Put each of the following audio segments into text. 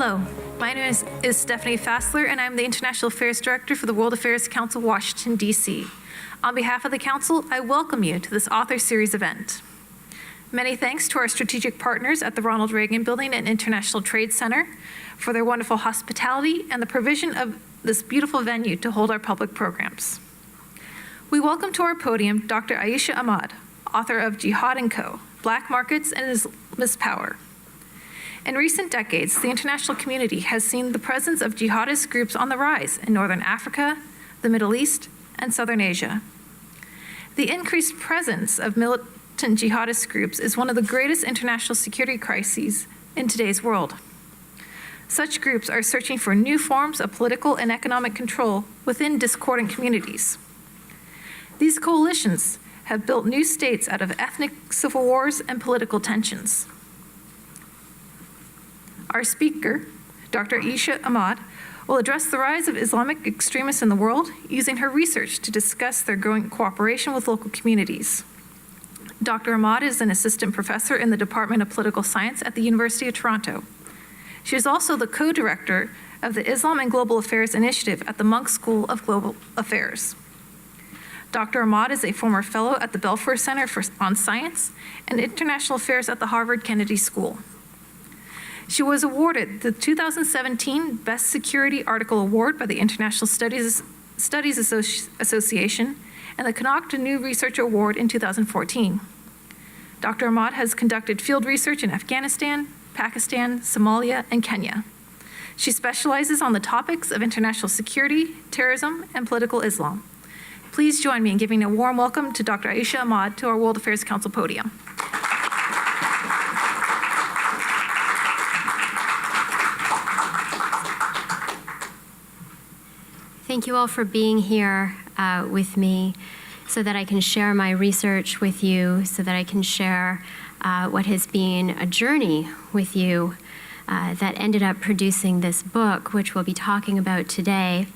Hello, my name is Stephanie Fassler, and I'm the International Affairs Director for the World Affairs Council, Washington, D.C. On behalf of the Council, I welcome you to this author series event. Many thanks to our strategic partners at the Ronald Reagan Building and International Trade Center for their wonderful hospitality and the provision of this beautiful venue to hold our public programs. We welcome to our podium Dr. Aisha Ahmad, author of Jihad Co, Black Markets and Islamist Power. In recent decades, the international community has seen the presence of jihadist groups on the rise in Northern Africa, the Middle East, and Southern Asia. The increased presence of militant jihadist groups is one of the greatest international security crises in today's world. Such groups are searching for new forms of political and economic control within discordant communities. These coalitions have built new states out of ethnic civil wars and political tensions. Our speaker, Dr. Aisha Ahmad, will address the rise of Islamic extremists in the world using her research to discuss their growing cooperation with local communities. Dr. Ahmad is an assistant professor in the Department of Political Science at the University of Toronto. She is also the co-director of the Islam and Global Affairs Initiative at the Munk School of Global Affairs. Dr. Ahmad is a former fellow at the Belfer Center on Science and International Affairs at the Harvard Kennedy School. She was awarded the 2017 Best Security Article Award by the International Studies Association and the Connaught New Research Award in 2014. Dr. Ahmad has conducted field research in Afghanistan, Pakistan, Somalia, and Kenya. She specializes on the topics of international security, terrorism, and political Islam. Please join me in giving a warm welcome to Dr. Aisha Ahmad to our World Affairs Council podium. Thank you all for being here with me so that I can share my research with you, so that I can share what has been a journey with you that ended up producing this book, which we'll be talking about today.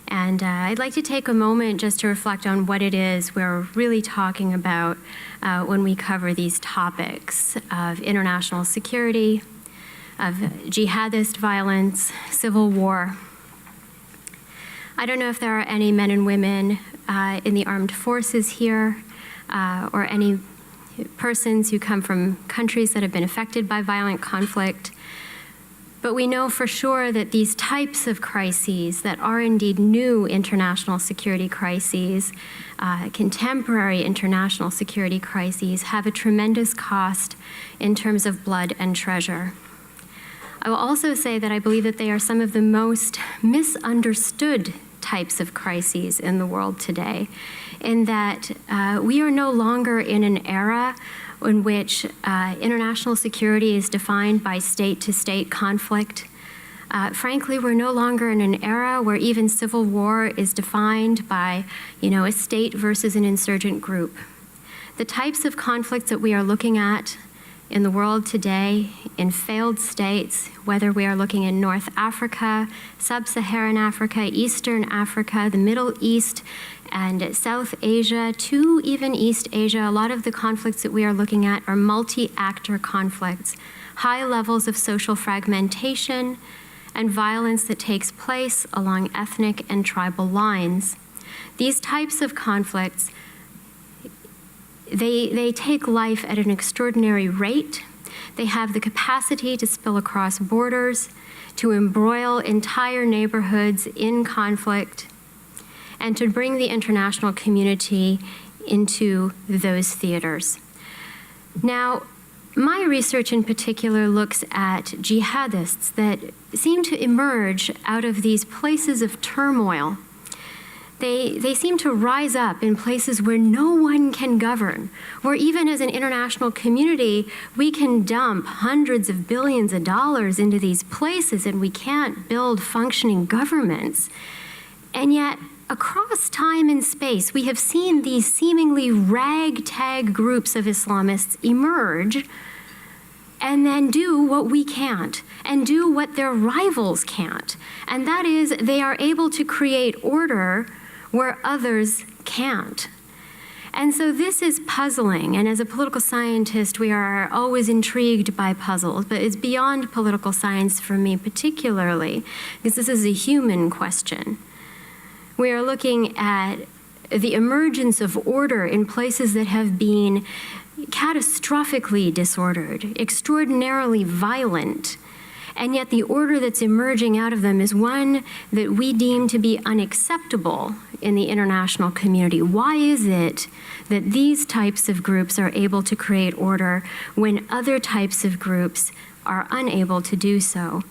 And I'd like to take a moment just to reflect on what it is we're really talking about when we cover these topics of international security, of jihadist violence, civil war. I don't know if there are any men and women in the armed forces here or any persons who come from countries that have been affected by violent conflict, but we know for sure that these types of crises that are indeed new international security crises, contemporary international security crises, have a tremendous cost in terms of blood and treasure. I will also say that I believe that they are some of the most misunderstood types of crises in the world today, in that we are no longer in an era in which international security is defined by state-to-state conflict. Frankly, we're no longer in an era where even civil war is defined by, a state versus an insurgent group. The types of conflicts that we are looking at in the world today, in failed states, whether we are looking in North Africa, Sub-Saharan Africa, Eastern Africa, the Middle East, and South Asia, to even East Asia, a lot of the conflicts that we are looking at are multi-actor conflicts, high levels of social fragmentation, and violence that takes place along ethnic and tribal lines. These types of conflicts, they take life at an extraordinary rate. They have the capacity to spill across borders, to embroil entire neighborhoods in conflict, and to bring the international community into those theaters. Now, my research in particular looks at jihadists that seem to emerge out of these places of turmoil. They seem to rise up in places where no one can govern, where even as an international community, we can dump hundreds of billions of dollars into these places and we can't build functioning governments. And yet, across time and space, we have seen these seemingly ragtag groups of Islamists emerge and then do what we can't, and do what their rivals can't. And that is, they are able to create order where others can't. And so this is puzzling, and as a political scientist, we are always intrigued by puzzles, but it's beyond political science for me particularly, because this is a human question. We are looking at the emergence of order in places that have been catastrophically disordered, extraordinarily violent, and yet the order that's emerging out of them is one that we deem to be unacceptable in the international community. Why is it that these types of groups are able to create order when other types of groups are unable to do so?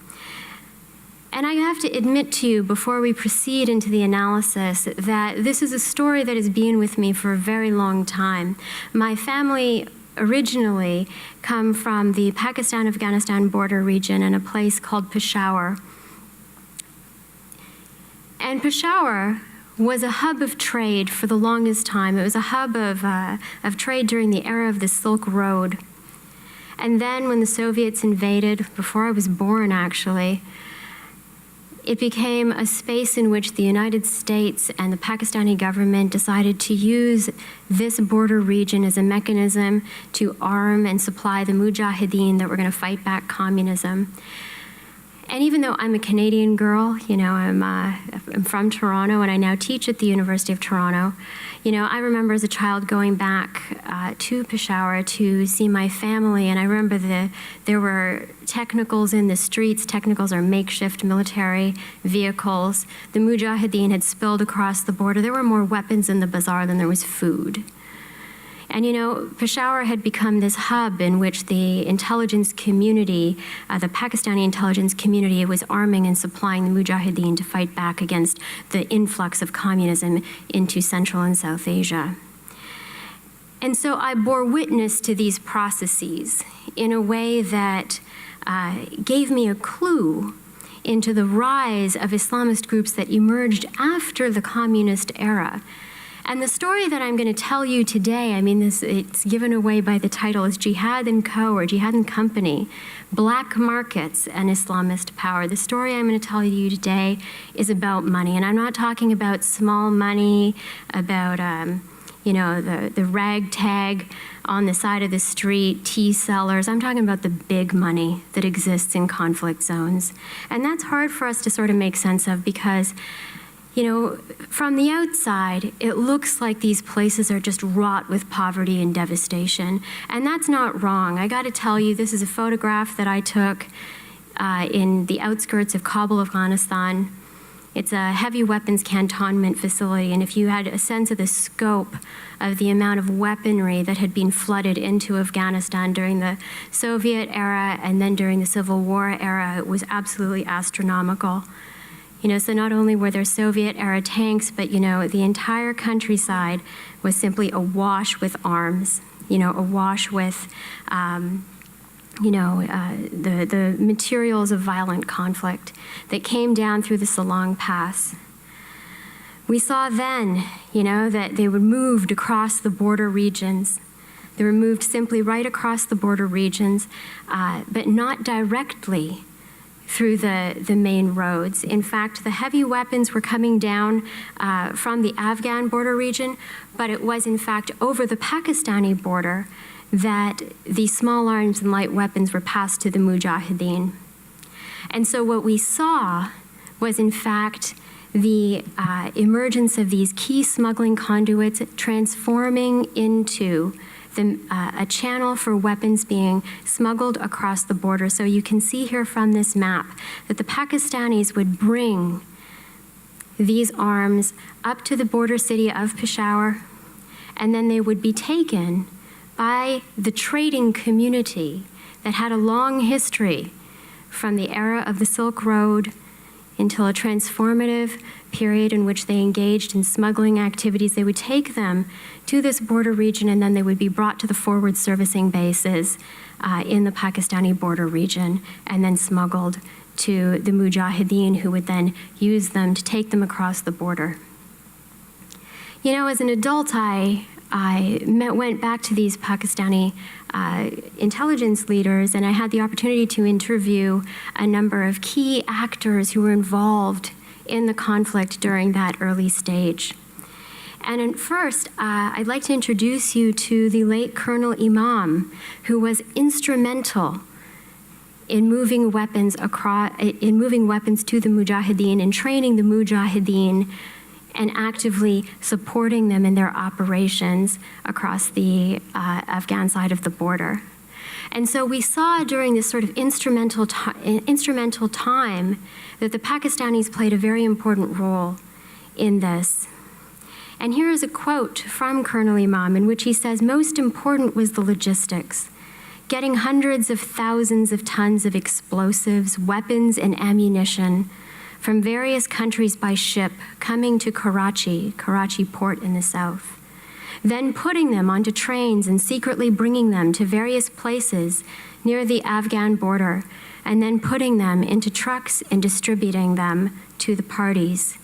And I have to admit to you, before we proceed into the analysis, that this is a story that has been with me for a very long time. My family originally come from the Pakistan-Afghanistan border region in a place called Peshawar. And Peshawar was a hub of trade for the longest time. It was a hub of trade during the era of the Silk Road. And then when the Soviets invaded, before I was born actually, it became a space in which the United States and the Pakistani government decided to use this border region as a mechanism to arm and supply the mujahideen that were going to fight back communism. And even though I'm a Canadian girl, you know, I'm from Toronto and I now teach at the University of Toronto, you know, I remember as a child going back to Peshawar to see my family, and I remember there were technicals in the streets. Technicals are makeshift military vehicles. The mujahideen had spilled across the border. There were more weapons in the bazaar than there was food. And you know, Peshawar had become this hub in which the intelligence community, the Pakistani intelligence community, was arming and supplying the mujahideen to fight back against the influx of communism into Central and South Asia. And so I bore witness to these processes in a way that gave me a clue into the rise of Islamist groups that emerged after the communist era. And the story that I'm going to tell you today, I mean, it's given away by the title, is Jihad Co, or Jihad Company, Black Markets and Islamist Power. The story I'm going to tell you today is about money. And I'm not talking about small money, about, you know, the ragtag on the side of the street, tea sellers. I'm talking about the big money that exists in conflict zones. And that's hard for us to sort of make sense of because, you know, from the outside, it looks like these places are just wrought with poverty and devastation. And that's not wrong. I got to tell you, this is a photograph that I took in the outskirts of Kabul, Afghanistan. It's a heavy weapons cantonment facility, and if you had a sense of the scope of the amount of weaponry that had been flooded into Afghanistan during the Soviet era and then during the Civil War era, it was absolutely astronomical. You know, so not only were there Soviet-era tanks, but, you know, the entire countryside was simply awash with arms, you know, awash with, you know, the materials of violent conflict that came down through the Salong Pass. We saw then, you know, that they were moved across the border regions. They were moved simply right across the border regions, but not directly through the main roads. In fact, the heavy weapons were coming down from the Afghan border region, but it was in fact over the Pakistani border that the small arms and light weapons were passed to the mujahideen. And so what we saw was in fact the emergence of these key smuggling conduits transforming into a channel for weapons being smuggled across the border. So you can see here from this map that the Pakistanis would bring these arms up to the border city of Peshawar, and then they would be taken by the trading community that had a long history from the era of the Silk Road until a transformative period in which they engaged in smuggling activities. They would take them to this border region, and then they would be brought to the forward servicing bases in the Pakistani border region and then smuggled to the mujahideen, who would then use them to take them across the border. You know, as an adult, I went back to these Pakistani intelligence leaders, and I had the opportunity to interview a number of key actors who were involved in the conflict during that early stage. And first, I'd like to introduce you to the late Colonel Imam, who was instrumental in moving weapons to the Mujahideen and training the Mujahideen and actively supporting them in their operations across the Afghan side of the border. And so we saw during this sort of instrumental time that the Pakistanis played a very important role in this. And here is a quote from Colonel Imam in which he says, "Most important was the logistics, getting hundreds of thousands of tons of explosives, weapons, and ammunition from various countries by ship coming to Karachi port in the south, then putting them onto trains and secretly bringing them to various places near the Afghan border, and then putting them into trucks and distributing them to the parties.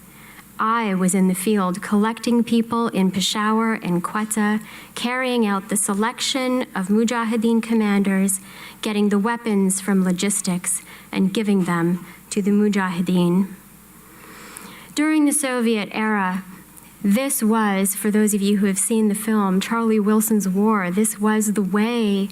I was in the field collecting people in Peshawar and Quetta, carrying out the selection of Mujahideen commanders, getting the weapons from logistics, and giving them to the Mujahideen." During the Soviet era, this was, for those of you who have seen the film Charlie Wilson's War, this was the way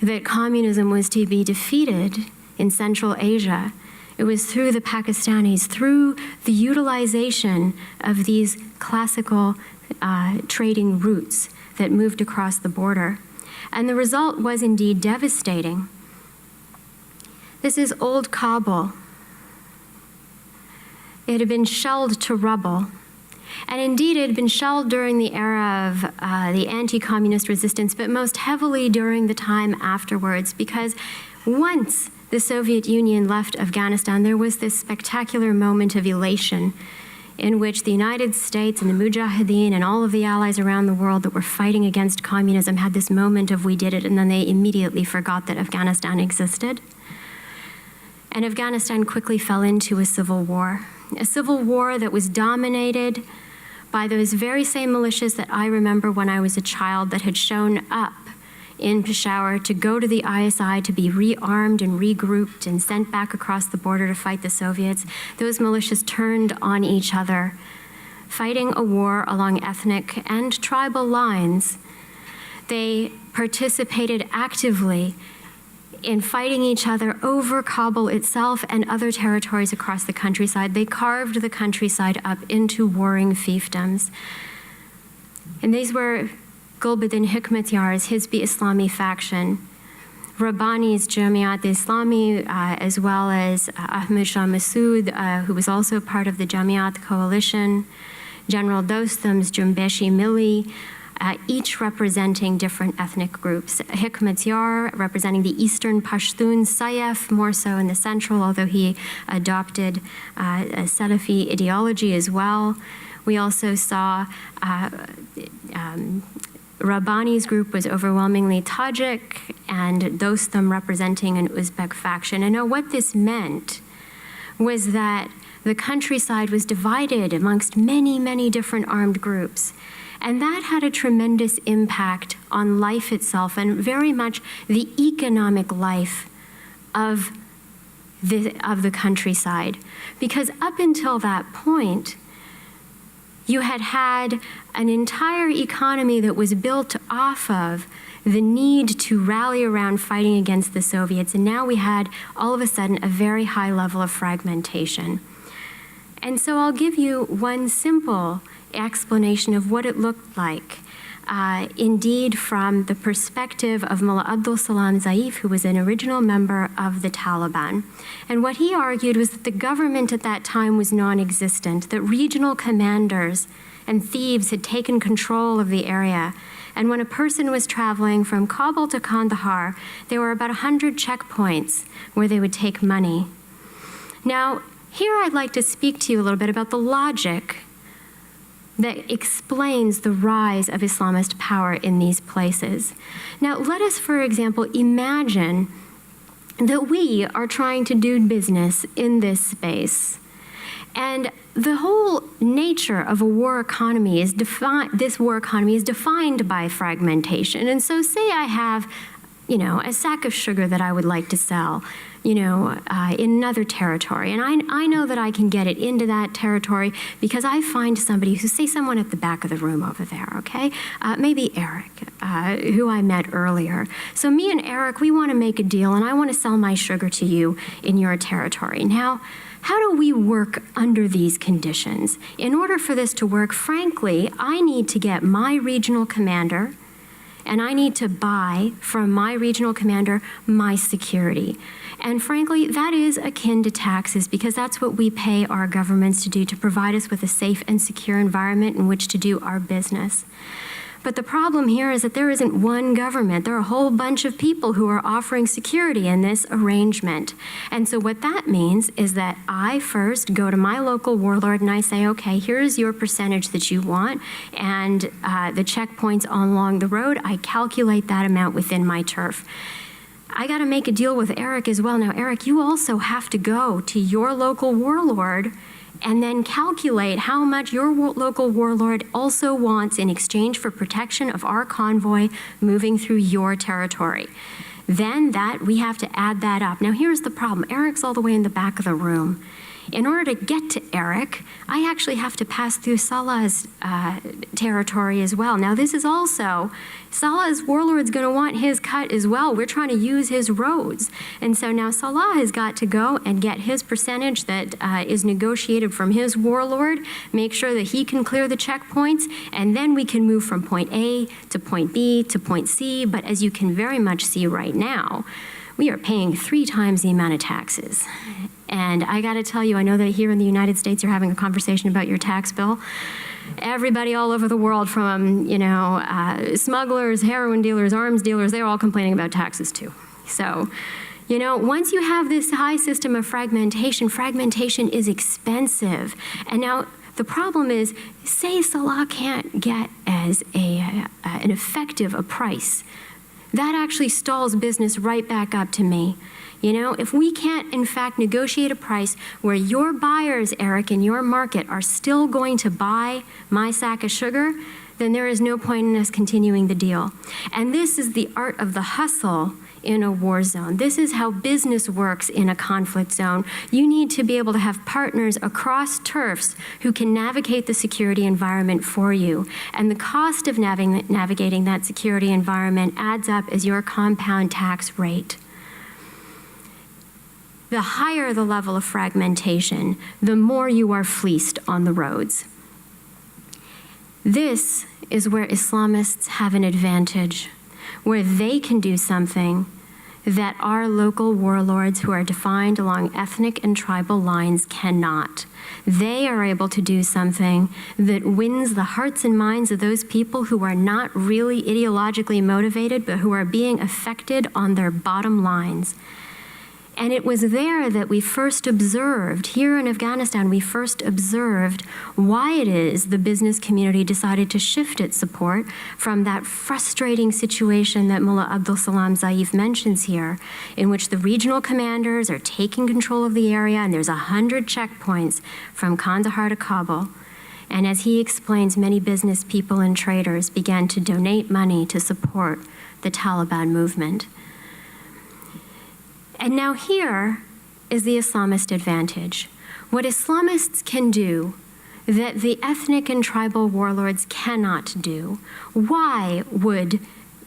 that communism was to be defeated in Central Asia. It was through the Pakistanis, through the utilization of these classical trading routes that moved across the border. And the result was indeed devastating. This is old Kabul. It had been shelled to rubble. And indeed, it had been shelled during the era of the anti-communist resistance, but most heavily during the time afterwards, because once the Soviet Union left Afghanistan, there was this spectacular moment of elation in which the United States and the Mujahideen and all of the allies around the world that were fighting against communism had this moment of we did it, and then they immediately forgot that Afghanistan existed. And Afghanistan quickly fell into a civil war that was dominated by those very same militias that I remember when I was a child that had shown up in Peshawar to go to the ISI to be rearmed and regrouped and sent back across the border to fight the Soviets. Those militias turned on each other, fighting a war along ethnic and tribal lines. They participated actively in fighting each other over Kabul itself and other territories across the countryside. They carved the countryside up into warring fiefdoms. And these were Gulbuddin Hikmatyar's Hizb-e Islami faction, Rabbani's Jamiat Islami, as well as Ahmed Shah Massoud, who was also part of the Jamiat coalition, General Dostum's Jumbeshi Milli, each representing different ethnic groups. Hikmatyar representing the Eastern Pashtuns, Saif more so in the central, although he adopted a Salafi ideology as well. We also saw Rabbani's group was overwhelmingly Tajik, and Dostum representing an Uzbek faction. And now what this meant was that the countryside was divided amongst many, many different armed groups. And that had a tremendous impact on life itself and very much the economic life of the countryside. Because up until that point, you had an entire economy that was built off of the need to rally around fighting against the Soviets, and now we had, all of a sudden, a very high level of fragmentation. And so I'll give you one simple explanation of what it looked like, indeed from the perspective of Mullah Abdul Salam Zaif, who was an original member of the Taliban. And what he argued was that the government at that time was non-existent, that regional commanders and thieves had taken control of the area. And when a person was traveling from Kabul to Kandahar, there were about 100 checkpoints where they would take money. Now, here I'd like to speak to you a little bit about the logic that explains the rise of Islamist power in these places. Now, let us, for example, imagine that we are trying to do business in this space. And the whole nature of a war economy is defined by fragmentation. And so say I have a sack of sugar that I would like to sell, in another territory. And I know that I can get it into that territory because I find somebody say someone at the back of the room over there, okay? Maybe Eric, who I met earlier. So me and Eric, we want to make a deal, and I want to sell my sugar to you in your territory. Now, how do we work under these conditions? In order for this to work, frankly, I need to get my regional commander, and I need to buy from my regional commander my security. And frankly, that is akin to taxes because that's what we pay our governments to do, to provide us with a safe and secure environment in which to do our business. But the problem here is that there isn't one government. There are a whole bunch of people who are offering security in this arrangement. And so what that means is that I first go to my local warlord and I say, okay, here's your percentage that you want, and the checkpoints along the road, I calculate that amount within my turf. I got to make a deal with Eric as well. Now, Eric, you also have to go to your local warlord and then calculate how much your local warlord also wants in exchange for protection of our convoy moving through your territory. Then we have to add that up. Now here's the problem. Eric's all the way in the back of the room. In order to get to Eric, I actually have to pass through Salah's territory as well. Now this is also, Salah's warlord's going to want his cut as well. We're trying to use his roads. And so now Salah has got to go and get his percentage that is negotiated from his warlord, make sure that he can clear the checkpoints, and then we can move from point A to point B to point C. But as you can very much see right now, we are paying 3 times the amount of taxes. And I got to tell you, I know that here in the United States you're having a conversation about your tax bill. Everybody all over the world, from smugglers, heroin dealers, arms dealers, they're all complaining about taxes too. So, once you have this high system of fragmentation is expensive. And now the problem is, say Salah can't get as an effective a price. That actually stalls business right back up to me. If we can't, in fact, negotiate a price where your buyers, Eric, in your market are still going to buy my sack of sugar, then there is no point in us continuing the deal. And this is the art of the hustle in a war zone. This is how business works in a conflict zone. You need to be able to have partners across turfs who can navigate the security environment for you. And the cost of navigating that security environment adds up as your compound tax rate. The higher the level of fragmentation, the more you are fleeced on the roads. This is where Islamists have an advantage, where they can do something that our local warlords who are defined along ethnic and tribal lines cannot. They are able to do something that wins the hearts and minds of those people who are not really ideologically motivated, but who are being affected on their bottom lines. And it was there that we first observed, here in Afghanistan, we first observed why it is the business community decided to shift its support from that frustrating situation that Mullah Abdul Salam Zaif mentions here, in which the regional commanders are taking control of the area and there's 100 checkpoints from Kandahar to Kabul. And as he explains, many business people and traders began to donate money to support the Taliban movement. And now here is the Islamist advantage. What Islamists can do that the ethnic and tribal warlords cannot do. Why would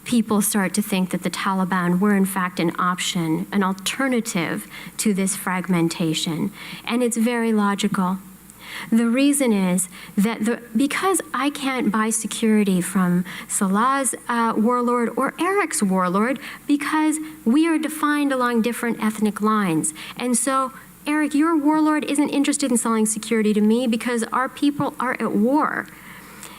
people start to think that the Taliban were in fact an option, an alternative to this fragmentation? And it's very logical. The reason is that because I can't buy security from Salah's warlord or Eric's warlord, because we are defined along different ethnic lines. And so, Eric, your warlord isn't interested in selling security to me because our people are at war.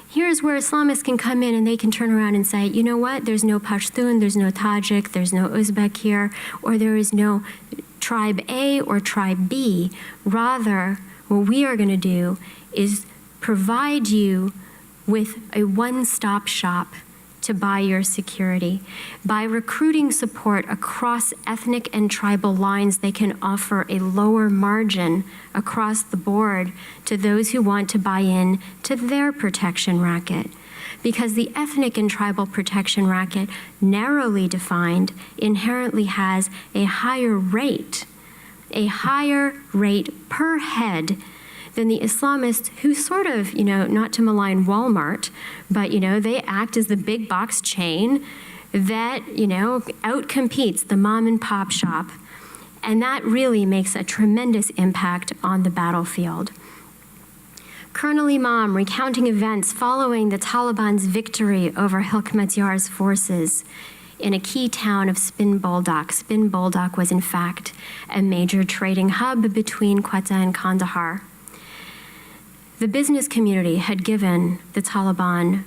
Here's where Islamists can come in and they can turn around and say, you know what, there's no Pashtun, there's no Tajik, there's no Uzbek here, or there is no tribe A or tribe B. Rather, what we are going to do is provide you with a one-stop shop to buy your security. By recruiting support across ethnic and tribal lines, they can offer a lower margin across the board to those who want to buy in to their protection racket. because the ethnic and tribal protection racket, narrowly defined, inherently has a higher rate per head than the Islamists who sort of, not to malign Walmart, but, they act as the big box chain that, outcompetes the mom and pop shop. And that really makes a tremendous impact on the battlefield. Colonel Imam recounting events following the Taliban's victory over Hikmatyar's forces in a key town of Spin Boldak. Spin Boldak was in fact a major trading hub between Quetta and Kandahar. The business community had given the Taliban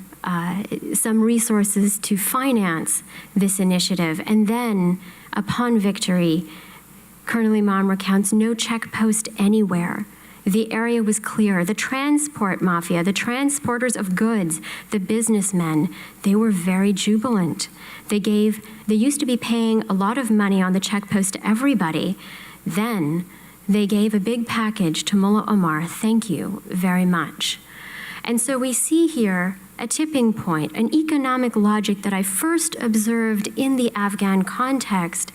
some resources to finance this initiative, and then upon victory, Colonel Imam recounts no checkpost anywhere. The area was clear. The transport mafia, the transporters of goods, the businessmen, they were very jubilant. They used to be paying a lot of money on the checkpost to everybody. Then they gave a big package to Mullah Omar. Thank you very much. And so we see here a tipping point, an economic logic that I first observed in the Afghan context.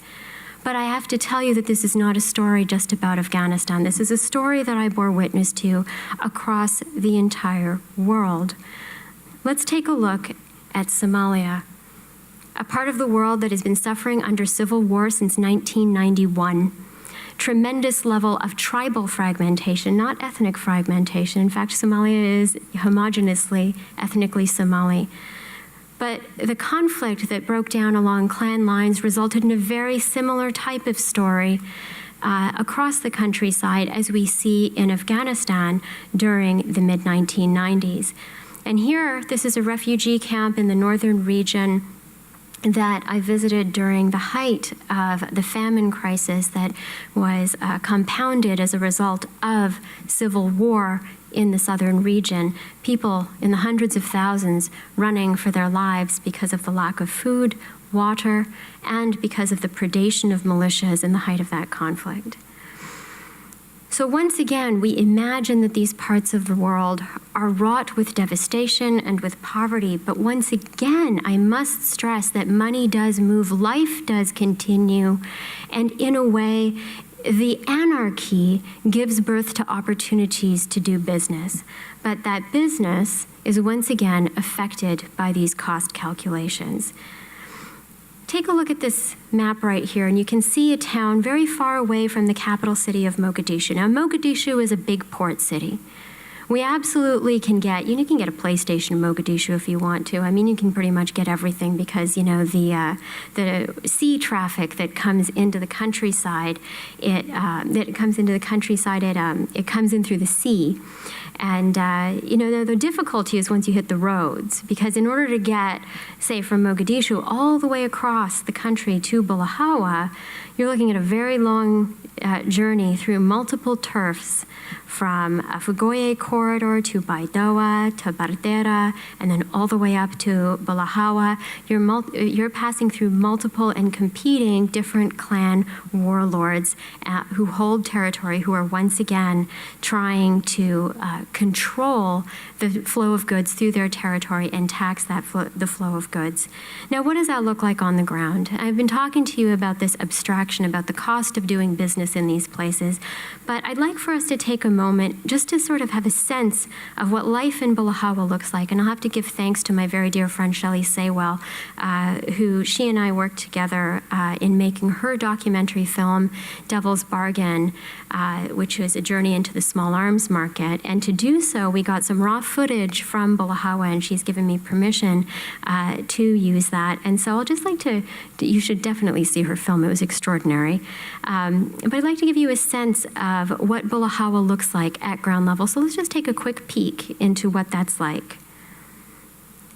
But I have to tell you that this is not a story just about Afghanistan. This is a story that I bore witness to across the entire world. Let's take a look at Somalia, a part of the world that has been suffering under civil war since 1991. Tremendous level of tribal fragmentation, not ethnic fragmentation. In fact, Somalia is homogeneously, ethnically Somali. But the conflict that broke down along clan lines resulted in a very similar type of story across the countryside as we see in Afghanistan during the mid-1990s. And here, this is a refugee camp in the northern region that I visited during the height of the famine crisis that was compounded as a result of civil war in the southern region, people in the hundreds of thousands running for their lives because of the lack of food, water, and because of the predation of militias in the height of that conflict. So once again, we imagine that these parts of the world are wrought with devastation and with poverty, but once again, I must stress that money does move, life does continue, and in a way, the anarchy gives birth to opportunities to do business, but that business is once again affected by these cost calculations. Take a look at this map right here, and you can see a town very far away from the capital city of Mogadishu. Now, Mogadishu is a big port city. We absolutely can get, you can get a PlayStation in Mogadishu if you want to. I mean, you can pretty much get everything because, the sea traffic that comes into the countryside, it comes in through the sea. And, the difficulty is once you hit the roads, because in order to get, say, from Mogadishu all the way across the country to Bulahawa, you're looking at a very long journey through multiple turfs, from Fugoye corridor to Baidoa to Bardera, and then all the way up to Bulahawa. You're passing through multiple and competing different clan warlords who hold territory, who are once again trying to control the flow of goods through their territory and tax the flow of goods. Now, what does that look like on the ground? I've been talking to you about this abstraction, about the cost of doing business in these places, but I'd like for us to take a moment just to sort of have a sense of what life in Bulahawa looks like. And I'll have to give thanks to my very dear friend Shelley Saywell, who she and I worked together in making her documentary film, Devil's Bargain, which was a journey into the small arms market. And to do so, we got some raw footage from Bulahawa, and she's given me permission to use that. And so I'll just like to, you should definitely see her film. It was extraordinary. But I'd like to give you a sense of what Bulahawa looks like at ground level. So let's just take a quick peek into what that's like.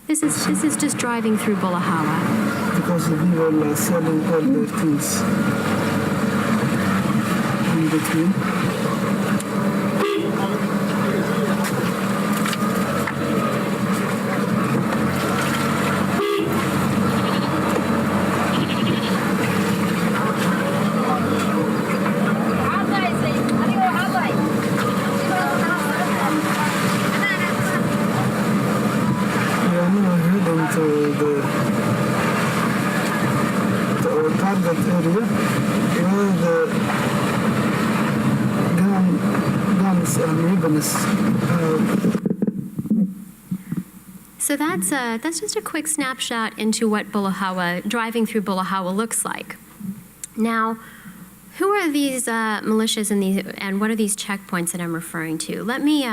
This is just driving through Bulahawa. Because we were selling all their things in between. around that area with guns and weapons. So that's just a quick snapshot into what driving through Bulahawa looks like. Now, who are these militias and what are these checkpoints that I'm referring to? Let me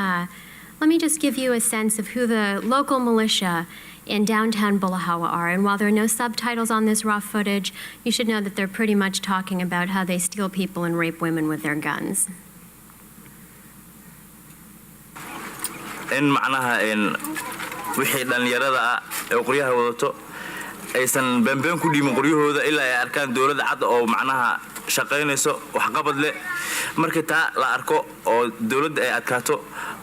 just give you a sense of who the local militia in downtown Bulahawa are. And while there are no subtitles on this raw footage, you should know that they're pretty much talking about how they steal people and rape women with their guns. In macnaha wixii dhalinyarada ah ee qoryaha wadato aysan bambeen ku dhimin qoryahooda ilaa ay arkaan dawladda cad oo macnaha shaqaynayso wax qabad leh marka taa la arko oo dawladda ay adkaato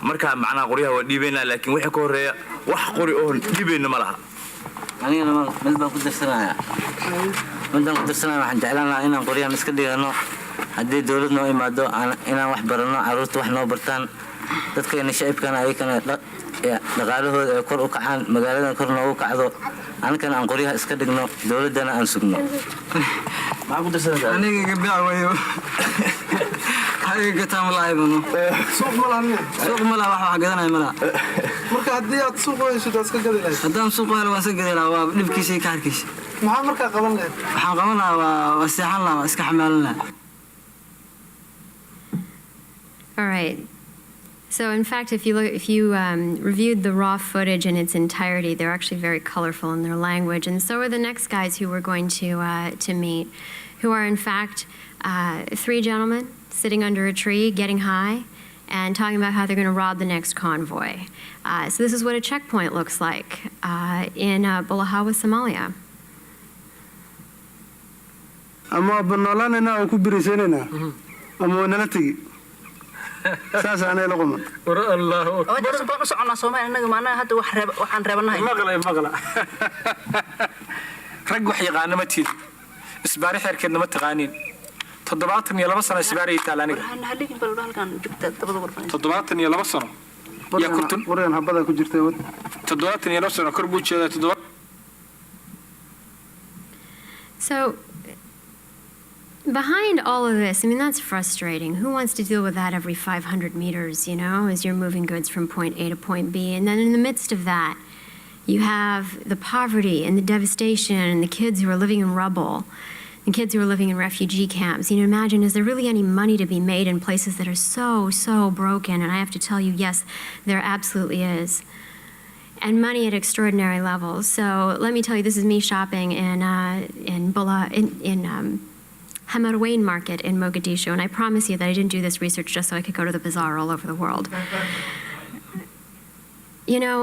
marka macnaha qoryaha waa dhiibayna laakiin wixii ka horeeya wax qori oo dhiibayna ma laha anigana mid baan ku darsanayaa waxaan jeclaan lahaa inaan qoryahan iska dhigano haddii dawlad noo imaado inaan wax barano carruurta wax noo bartaan dadkeena shacibkana ayakana dhaqaalahooda ay kor u kacaan magaaladan kor noogu kacdo anakana aan qoryaha iska dhigno dawladdana aan sugno maxaa ku darsanaysaa aniga gabdhac wayo aniga taamalaayno suuq malaha wax gadanaya malaha marka haddii aad suuq wayso daad iska gadi lahayd haddaan suuq waylo waan iska gadi lahaa waa dhibkiisa iyo kaarkiisa maxaa markaa qaban lahayd waxaan qaban lahaa waa seexan lahaa waa iska xamaalan lahaa. All right. So in fact, if you reviewed the raw footage in its entirety, they're actually very colorful in their language, and so are the next guys who we're going to meet, who are in fact 3 gentlemen sitting under a tree, getting high, and talking about how they're going to rob the next convoy. So this is what a checkpoint looks like in Bulahawa, Somalia. ama banoolanayna oo ku birisanayna ama nala tagi saas aanay la quma war Allahu akbar wada soo socona Soomaaliya inaga maana hadda waxaan reebanahay maqla rag wax yaqaan ma tiid isbaari xirkeedna ma taqaanin 72 sano isbaari Itaaliga waxaan halkii bal halkan joogta dabada warfan 72 sano ya kuntu wareen habada ku jirtay wad 72 sano kor buu jeedaa So behind all of this, I mean, that's frustrating. Who wants to deal with that every 500 meters, you know, as you're moving goods from point A to point B? And then in the midst of that, you have the poverty and the devastation and the kids who are living in rubble, and kids who are living in refugee camps. You know, imagine, is there really any money to be made in places that are so broken? And I have to tell you, yes, there absolutely is. And money at extraordinary levels. So let me tell you, this is me shopping in Hamarwain Market in Mogadishu, and I promise you that I didn't do this research just so I could go to the bazaar all over the world. You know,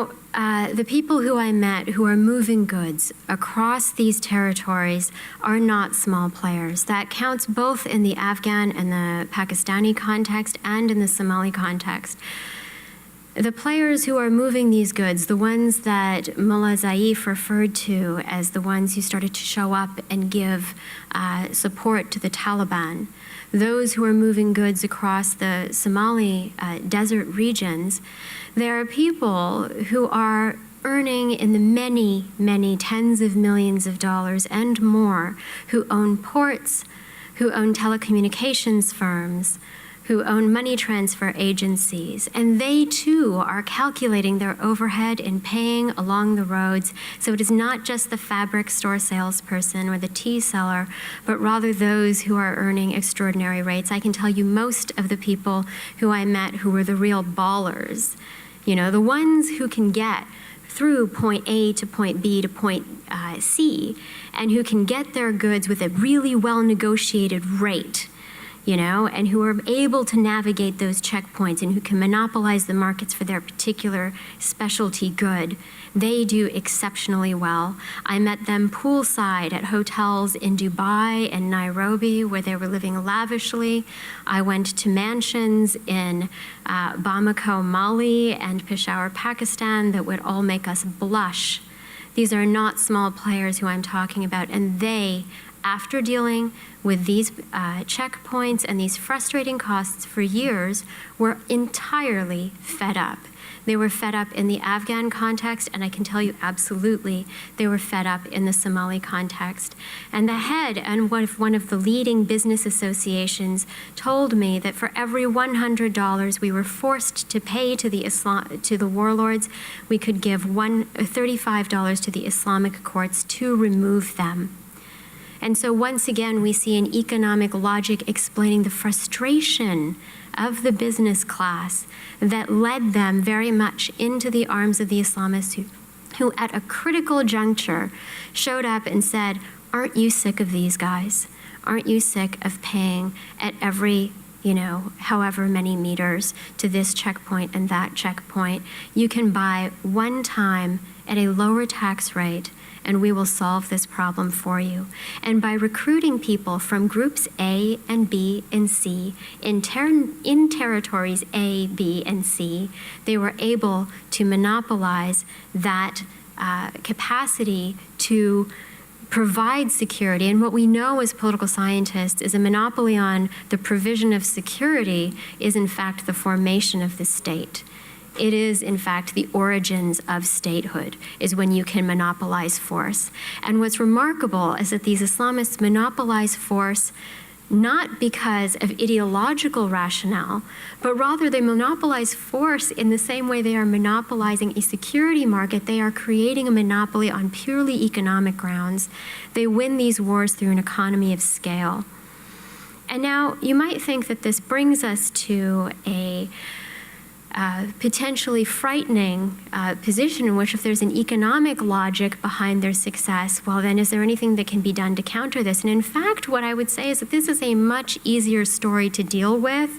the people who I met who are moving goods across these territories are not small players. That counts both in the Afghan and the Pakistani context and in the Somali context. The players who are moving these goods, the ones that Mullah Zaif referred to as the ones who started to show up and give support to the Taliban, those who are moving goods across the Somali desert regions, there are people who are earning in the many tens of millions of dollars and more, who own ports, who own telecommunications firms, who own money transfer agencies, and they too are calculating their overhead and paying along the roads. So it is not just the fabric store salesperson or the tea seller, but rather those who are earning extraordinary rates. I can tell you most of the people who I met who were the real ballers, you know, the ones who can get through point A to point B to point C, and who can get their goods with a really well-negotiated rate, you know, and who are able to navigate those checkpoints and who can monopolize the markets for their particular specialty good. They do exceptionally well. I met them poolside at hotels in Dubai and Nairobi where they were living lavishly. I went to mansions in Bamako, Mali and Peshawar, Pakistan that would all make us blush. These are not small players who I'm talking about, and they, after dealing with these checkpoints and these frustrating costs for years, were entirely fed up. They were fed up in the Afghan context, and I can tell you absolutely they were fed up in the Somali context. And the head and one of the leading business associations told me that for every $100 we were forced to pay to the warlords, we could give $35 to the Islamic courts to remove them. And so once again, we see an economic logic explaining the frustration of the business class that led them very much into the arms of the Islamists who at a critical juncture showed up and said, aren't you sick of these guys? Aren't you sick of paying at every, however many meters to this checkpoint and that checkpoint? You can buy one time at a lower tax rate, and we will solve this problem for you. And by recruiting people from groups A and B and C in territories A, B, and C, they were able to monopolize that capacity to provide security. And what we know as political scientists is a monopoly on the provision of security is in fact the formation of the state. It is, in fact, the origins of statehood, is when you can monopolize force. And what's remarkable is that these Islamists monopolize force not because of ideological rationale, but rather they monopolize force in the same way they are monopolizing a security market. They are creating a monopoly on purely economic grounds. They win these wars through an economy of scale. And now you might think that this brings us to a potentially frightening position in which if there's an economic logic behind their success, well then is there anything that can be done to counter this? And in fact, what I would say is that this is a much easier story to deal with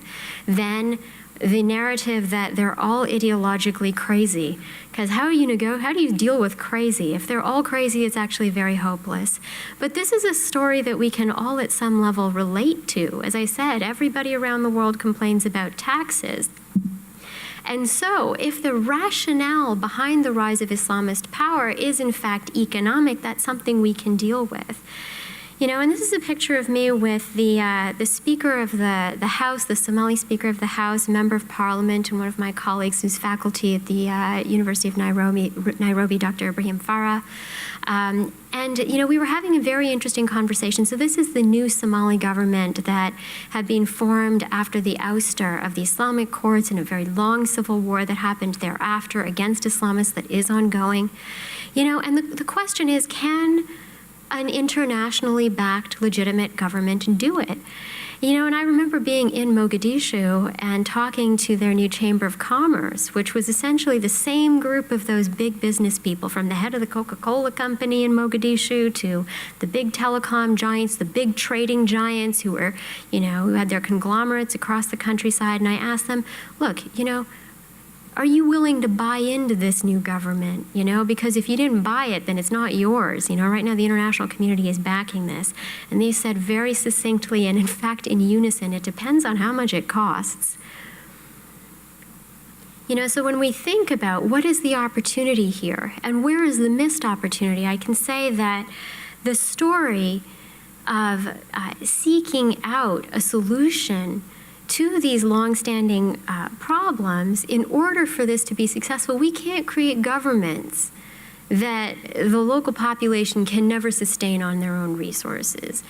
than the narrative that they're all ideologically crazy. Because how do you deal with crazy? If they're all crazy, it's actually very hopeless. But this is a story that we can all at some level relate to. As I said, everybody around the world complains about taxes. And so, if the rationale behind the rise of Islamist power is in fact economic, that's something we can deal with. And this is a picture of me with the Speaker of the House, the Somali Speaker of the House, Member of Parliament, and one of my colleagues who's faculty at the University of Nairobi, Dr. Ibrahim Farah. We were having a very interesting conversation. So this is the new Somali government that had been formed after the ouster of the Islamic courts in a very long civil war that happened thereafter against Islamists that is ongoing. And the question is, can an internationally backed legitimate government do it? And I remember being in Mogadishu and talking to their new Chamber of Commerce, which was essentially the same group of those big business people, from the head of the Coca-Cola company in Mogadishu to the big telecom giants, the big trading giants who were, who had their conglomerates across the countryside. And I asked them, look, are you willing to buy into this new government? Because if you didn't buy it, then it's not yours. Right now the international community is backing this. And they said very succinctly, and in fact in unison, it depends on how much it costs. So when we think about what is the opportunity here and where is the missed opportunity, I can say that the story of seeking out a solution to these long-standing problems, in order for this to be successful, we can't create governments that the local population can never sustain on their own resources.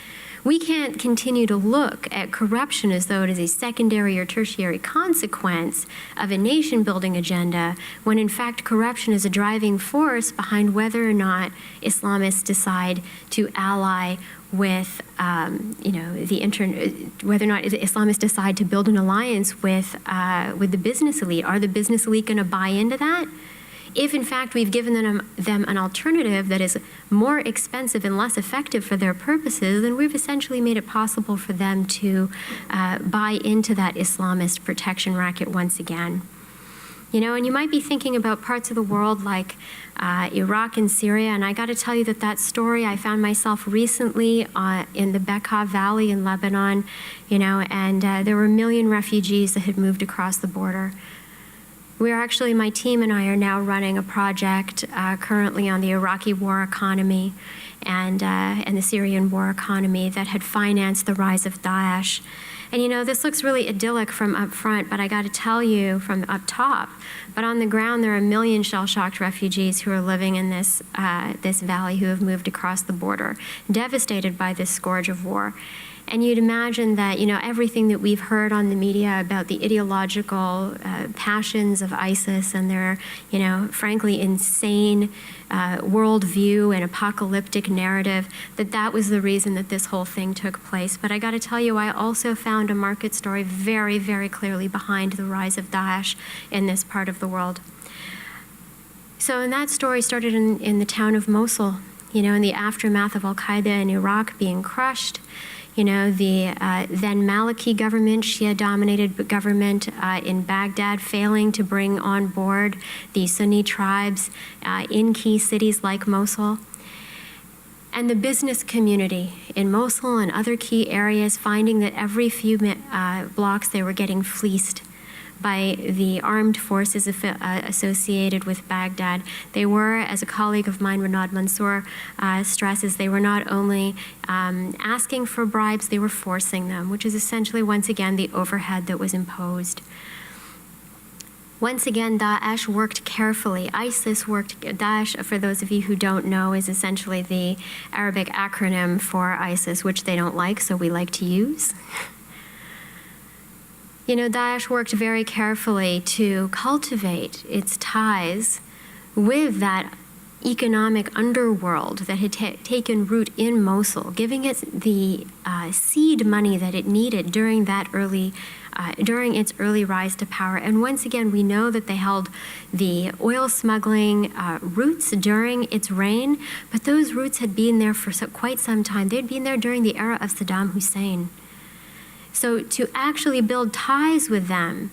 We can't continue to look at corruption as though it is a secondary or tertiary consequence of a nation-building agenda, when in fact corruption is a driving force behind whether or not Islamists decide to ally with, whether or not Islamists decide to build an alliance with the business elite. Are the business elite going to buy into that? If in fact we've given them an alternative that is more expensive and less effective for their purposes, then we've essentially made it possible for them to buy into that Islamist protection racket once again. And you might be thinking about parts of the world like Iraq and Syria, and I got to tell you that story, I found myself recently in the Bekaa Valley in Lebanon, and there were 1 million refugees that had moved across the border. My team and I are now running a project currently on the Iraqi war economy. and the Syrian war economy that had financed the rise of Daesh. And this looks really idyllic from up front, but I got to tell you from up top, but on the ground there are a million shell-shocked refugees who are living in this valley, who have moved across the border, devastated by this scourge of war. And you'd imagine that, everything that we've heard on the media about the ideological passions of ISIS and their, frankly insane worldview and apocalyptic narrative, that was the reason that this whole thing took place. But I got to tell you, I also found a market story very, very clearly behind the rise of Daesh in this part of the world. So, and that story started in the town of Mosul, in the aftermath of Al-Qaeda in Iraq being crushed. The then Maliki government, Shia-dominated government in Baghdad, failing to bring on board the Sunni tribes in key cities like Mosul. And the business community in Mosul and other key areas finding that every few blocks they were getting fleeced by the armed forces associated with Baghdad. They were, as a colleague of mine, Renaud Mansour, stresses, they were not only asking for bribes, they were forcing them, which is essentially, once again, the overhead that was imposed. Once again, Daesh worked carefully. ISIS worked, Daesh, for those of you who don't know, is essentially the Arabic acronym for ISIS, which they don't like, so we like to use. Daesh worked very carefully to cultivate its ties with that economic underworld that had taken root in Mosul, giving it the seed money that it needed during its early rise to power. And once again, we know that they held the oil smuggling roots during its reign, but those roots had been there for quite some time. They'd been there during the era of Saddam Hussein. So to actually build ties with them,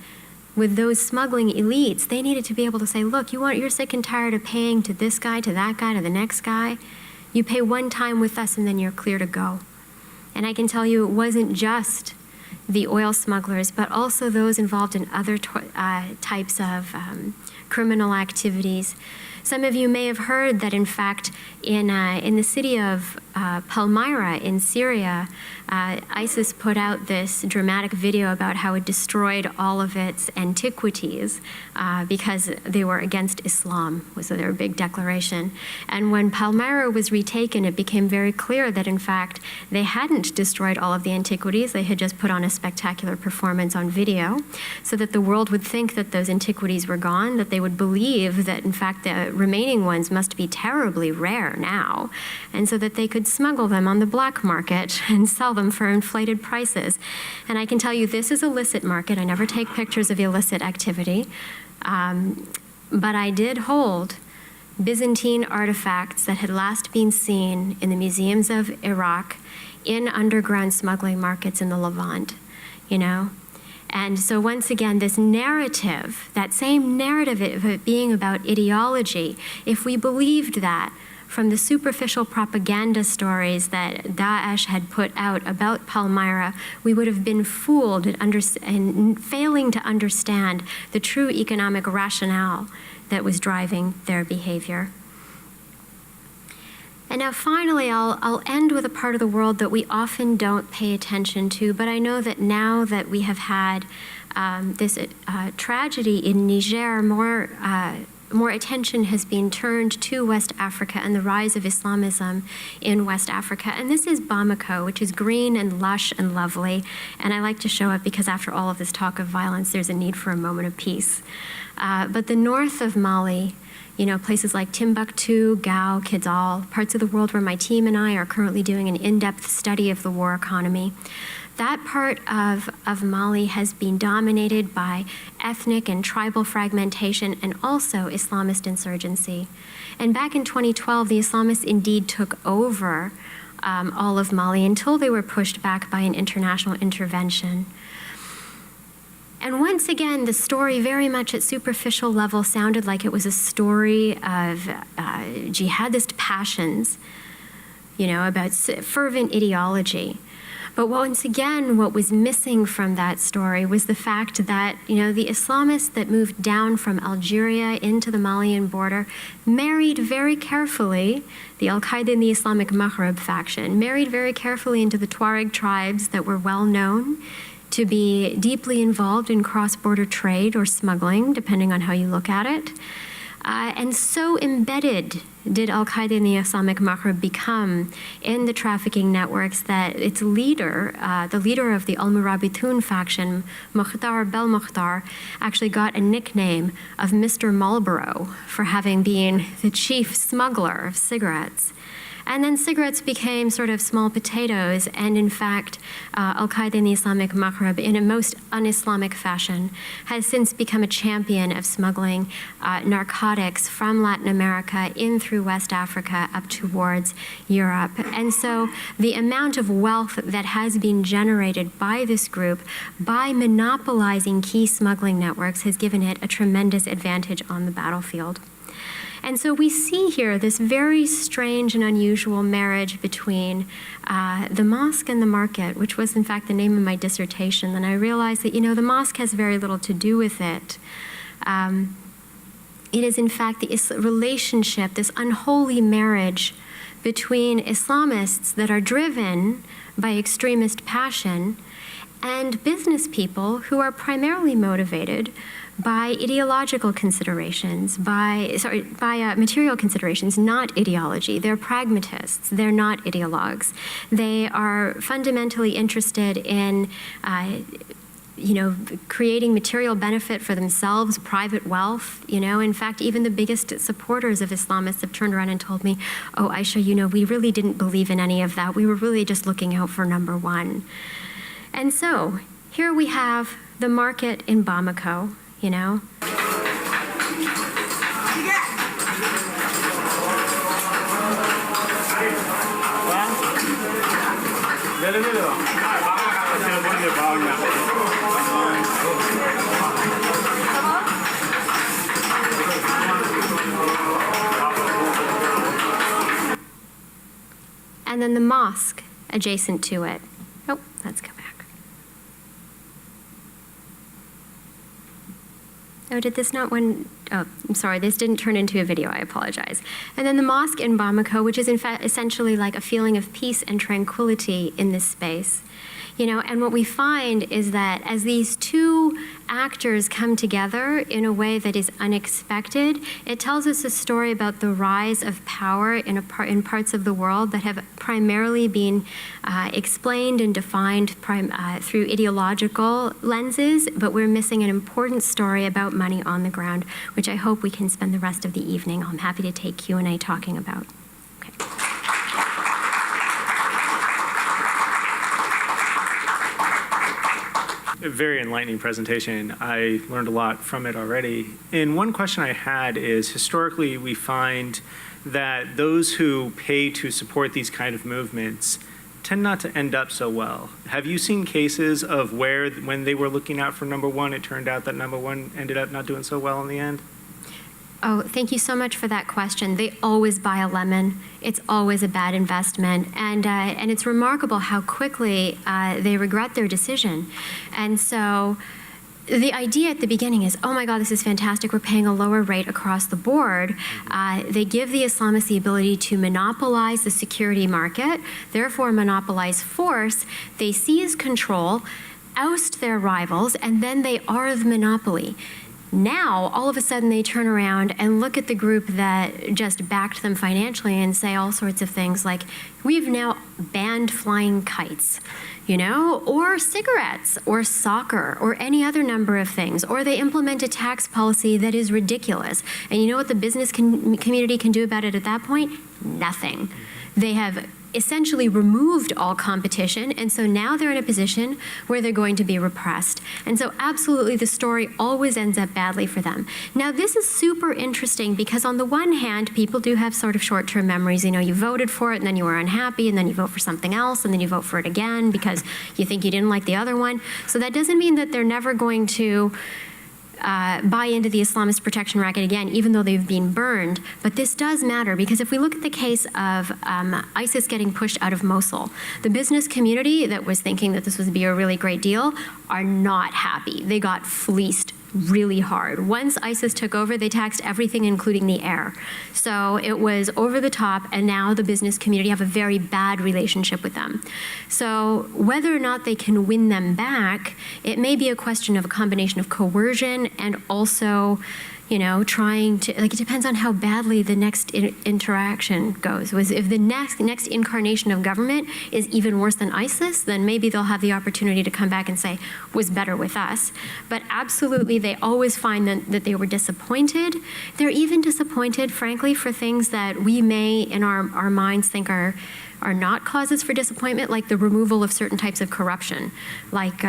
with those smuggling elites, they needed to be able to say, look, you're sick and tired of paying to this guy, to that guy, to the next guy. You pay one time with us and then you're clear to go. And I can tell you it wasn't just the oil smugglers, but also those involved in other types of criminal activities. Some of you may have heard that, in fact, in the city of Palmyra in Syria, ISIS put out this dramatic video about how it destroyed all of its antiquities because they were against Islam, was their big declaration. And when Palmyra was retaken, it became very clear that, in fact, they hadn't destroyed all of the antiquities. They had just put on a spectacular performance on video so that the world would think that those antiquities were gone, that they would believe that, in fact, the remaining ones must be terribly rare now, and so that they could smuggle them on the black market and sell them for inflated prices. And I can tell you this is illicit market. I never take pictures of illicit activity, but I did hold Byzantine artifacts that had last been seen in the museums of Iraq in underground smuggling markets in the Levant, And so once again, this narrative, that same narrative of it being about ideology, if we believed that from the superficial propaganda stories that Daesh had put out about Palmyra, we would have been fooled and failing to understand the true economic rationale that was driving their behavior. And now finally, I'll end with a part of the world that we often don't pay attention to, but I know that now that we have had this tragedy in Niger, more attention has been turned to West Africa and the rise of Islamism in West Africa. And this is Bamako, which is green and lush and lovely. And I like to show it because after all of this talk of violence, there's a need for a moment of peace. But the north of Mali, places like Timbuktu, Gao, Kidal, parts of the world where my team and I are currently doing an in-depth study of the war economy. That part of Mali has been dominated by ethnic and tribal fragmentation and also Islamist insurgency. And back in 2012, the Islamists indeed took over all of Mali until they were pushed back by an international intervention. And once again, the story very much at superficial level sounded like it was a story of jihadist passions, about fervent ideology. But once again, what was missing from that story was the fact that, the Islamists that moved down from Algeria into the Malian border married very carefully, the Al-Qaeda and the Islamic Maghreb faction, married very carefully into the Tuareg tribes that were well known to be deeply involved in cross-border trade or smuggling, depending on how you look at it. And so embedded did Al-Qaeda and the Islamic Maghreb become in the trafficking networks that its leader, the leader of the Al-Murabitun faction, Mukhtar Belmokhtar, actually got a nickname of Mr. Marlboro for having been the chief smuggler of cigarettes. And then cigarettes became sort of small potatoes, and in fact, Al-Qaeda and the Islamic Maghreb, in a most un-Islamic fashion, has since become a champion of smuggling narcotics from Latin America in through West Africa up towards Europe. And so the amount of wealth that has been generated by this group by monopolizing key smuggling networks has given it a tremendous advantage on the battlefield. And so we see here this very strange and unusual marriage between the mosque and the market, which was in fact the name of my dissertation. And I realized that, the mosque has very little to do with it. It is in fact the relationship, this unholy marriage between Islamists that are driven by extremist passion and business people who are primarily motivated by ideological considerations, by material considerations, not ideology. They're pragmatists. They're not ideologues. They are fundamentally interested in creating material benefit for themselves, private wealth. In fact, even the biggest supporters of Islamists have turned around and told me, oh, Aisha, we really didn't believe in any of that. We were really just looking out for number one. And so here we have the market in Bamako, and then the mosque adjacent to it. Oh, let's go back. Oh, did this not one? Oh, I'm sorry, this didn't turn into a video, I apologize. And then the mosque in Bamako, which is in fact essentially like a feeling of peace and tranquility in this space. And what we find is that as these two actors come together in a way that is unexpected, it tells us a story about the rise of power in parts of the world that have primarily been explained and defined through ideological lenses, but we're missing an important story about money on the ground, which I hope we can spend the rest of the evening. I'm happy to take Q&A talking about. Okay. A very enlightening presentation. I learned a lot from it already. And one question I had is, historically, we find that those who pay to support these kind of movements tend not to end up so well. Have you seen cases of where, when they were looking out for number one, it turned out that number one ended up not doing so well in the end? Oh, thank you so much for that question. They always buy a lemon. It's always a bad investment. And it's remarkable how quickly they regret their decision. And so the idea at the beginning is, oh my God, this is fantastic. We're paying a lower rate across the board. They give the Islamists the ability to monopolize the security market, therefore monopolize force. They seize control, oust their rivals, and then they are the monopoly. Now, all of a sudden, they turn around and look at the group that just backed them financially and say all sorts of things like, we've now banned flying kites, or cigarettes, or soccer, or any other number of things. Or they implement a tax policy that is ridiculous. And you know what the business community can do about it at that point? Nothing. They have essentially removed all competition, and so now they're in a position where they're going to be repressed. And so absolutely the story always ends up badly for them. Now this is super interesting because on the one hand, people do have sort of short-term memories. You voted for it and then you were unhappy and then you vote for something else and then you vote for it again because you think you didn't like the other one. So that doesn't mean that they're never going to buy into the Islamist protection racket again, even though they've been burned. But this does matter because if we look at the case of ISIS getting pushed out of Mosul, the business community that was thinking that this would be a really great deal are not happy. They got fleeced really hard. Once ISIS took over, they taxed everything, including the air. So it was over the top, and now the business community have a very bad relationship with them. So whether or not they can win them back, it may be a question of a combination of coercion and also, you know, trying to, like, it depends on how badly the next interaction goes. If the next incarnation of government is even worse than ISIS, then maybe they'll have the opportunity to come back and say, was better with us. But absolutely, they always find that they were disappointed. They're even disappointed, frankly, for things that we may, in our minds, think are not causes for disappointment, like the removal of certain types of corruption, like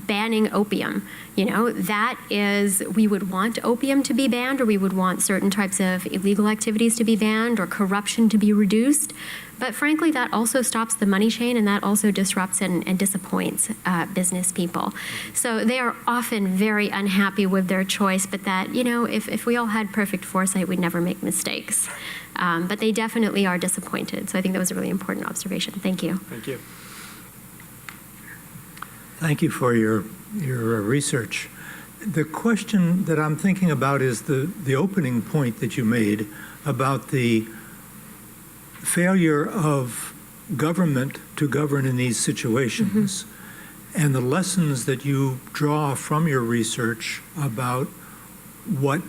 banning opium. You know, that is, we would want opium to be banned, or we would want certain types of illegal activities to be banned, or corruption to be reduced. But frankly, that also stops the money chain, and that also disrupts and disappoints business people. So they are often very unhappy with their choice, but that, you know, if we all had perfect foresight, we'd never make mistakes. But they definitely are disappointed. So I think that was a really important observation. Thank you. Thank you. Thank you for your research. The question that I'm thinking about is the opening point that you made about the failure of government to govern in these situations, and the lessons that you draw from your research about what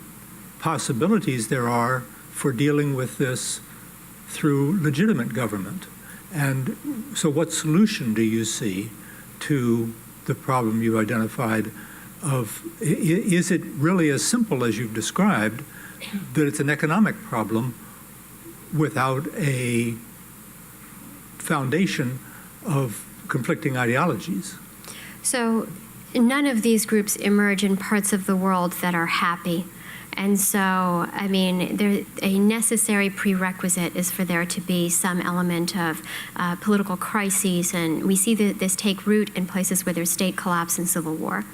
possibilities there are for dealing with this through legitimate government. And so what solution do you see to the problem you identified of, is it really as simple as you've described, that it's an economic problem without a foundation of conflicting ideologies? So none of these groups emerge in parts of the world that are happy. And so, I mean, a necessary prerequisite is for there to be some element of political crises, and we see this take root in places where there's state collapse and civil war.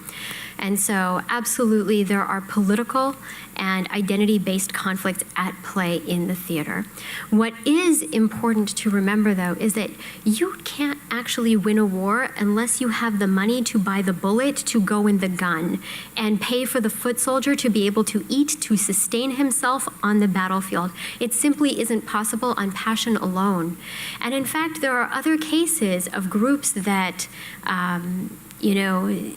And so, absolutely, there are political and identity-based conflicts at play in the theater. What is important to remember, though, is that you can't actually win a war unless you have the money to buy the bullet to go in the gun and pay for the foot soldier to be able to eat, to sustain himself on the battlefield. It simply isn't possible on passion alone. And in fact, there are other cases of groups that, you know,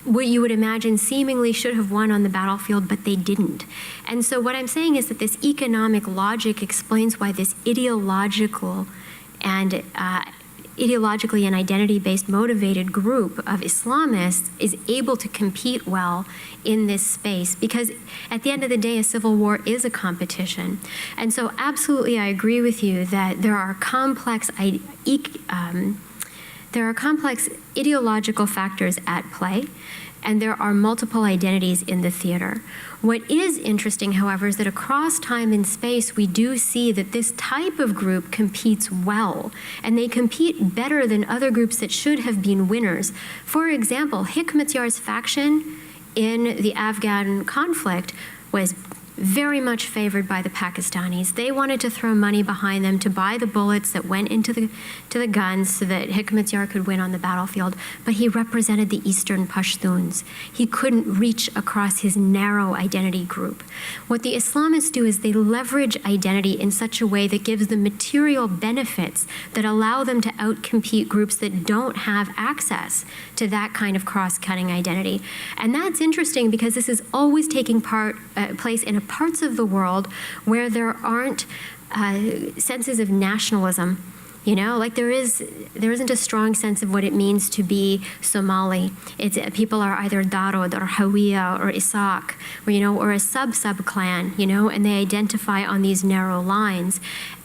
what you would imagine seemingly should have won on the battlefield, but they didn't. And so what I'm saying is that this economic logic explains why this ideologically and identity-based motivated group of Islamists is able to compete well in this space, because at the end of the day, a civil war is a competition. And so absolutely, I agree with you that there are complex ideological factors at play, and there are multiple identities in the theater. What is interesting, however, is that across time and space, we do see that this type of group competes well, and they compete better than other groups that should have been winners. For example, Hikmatyar's faction in the Afghan conflict was very much favored by the Pakistanis. They wanted to throw money behind them to buy the bullets that went into the guns so that Hikmatyar could win on the battlefield, but he represented the Eastern Pashtuns. He couldn't reach across his narrow identity group. What the Islamists do is they leverage identity in such a way that gives them material benefits that allow them to outcompete groups that don't have access to that kind of cross-cutting identity. And that's interesting because this is always taking place in parts of the world where there aren't senses of nationalism. You know, like there isn't a strong sense of what it means to be Somali. People are either Darod or Hawiya or Isaac, or, you know, or a sub-clan, you know, and they identify on these narrow lines.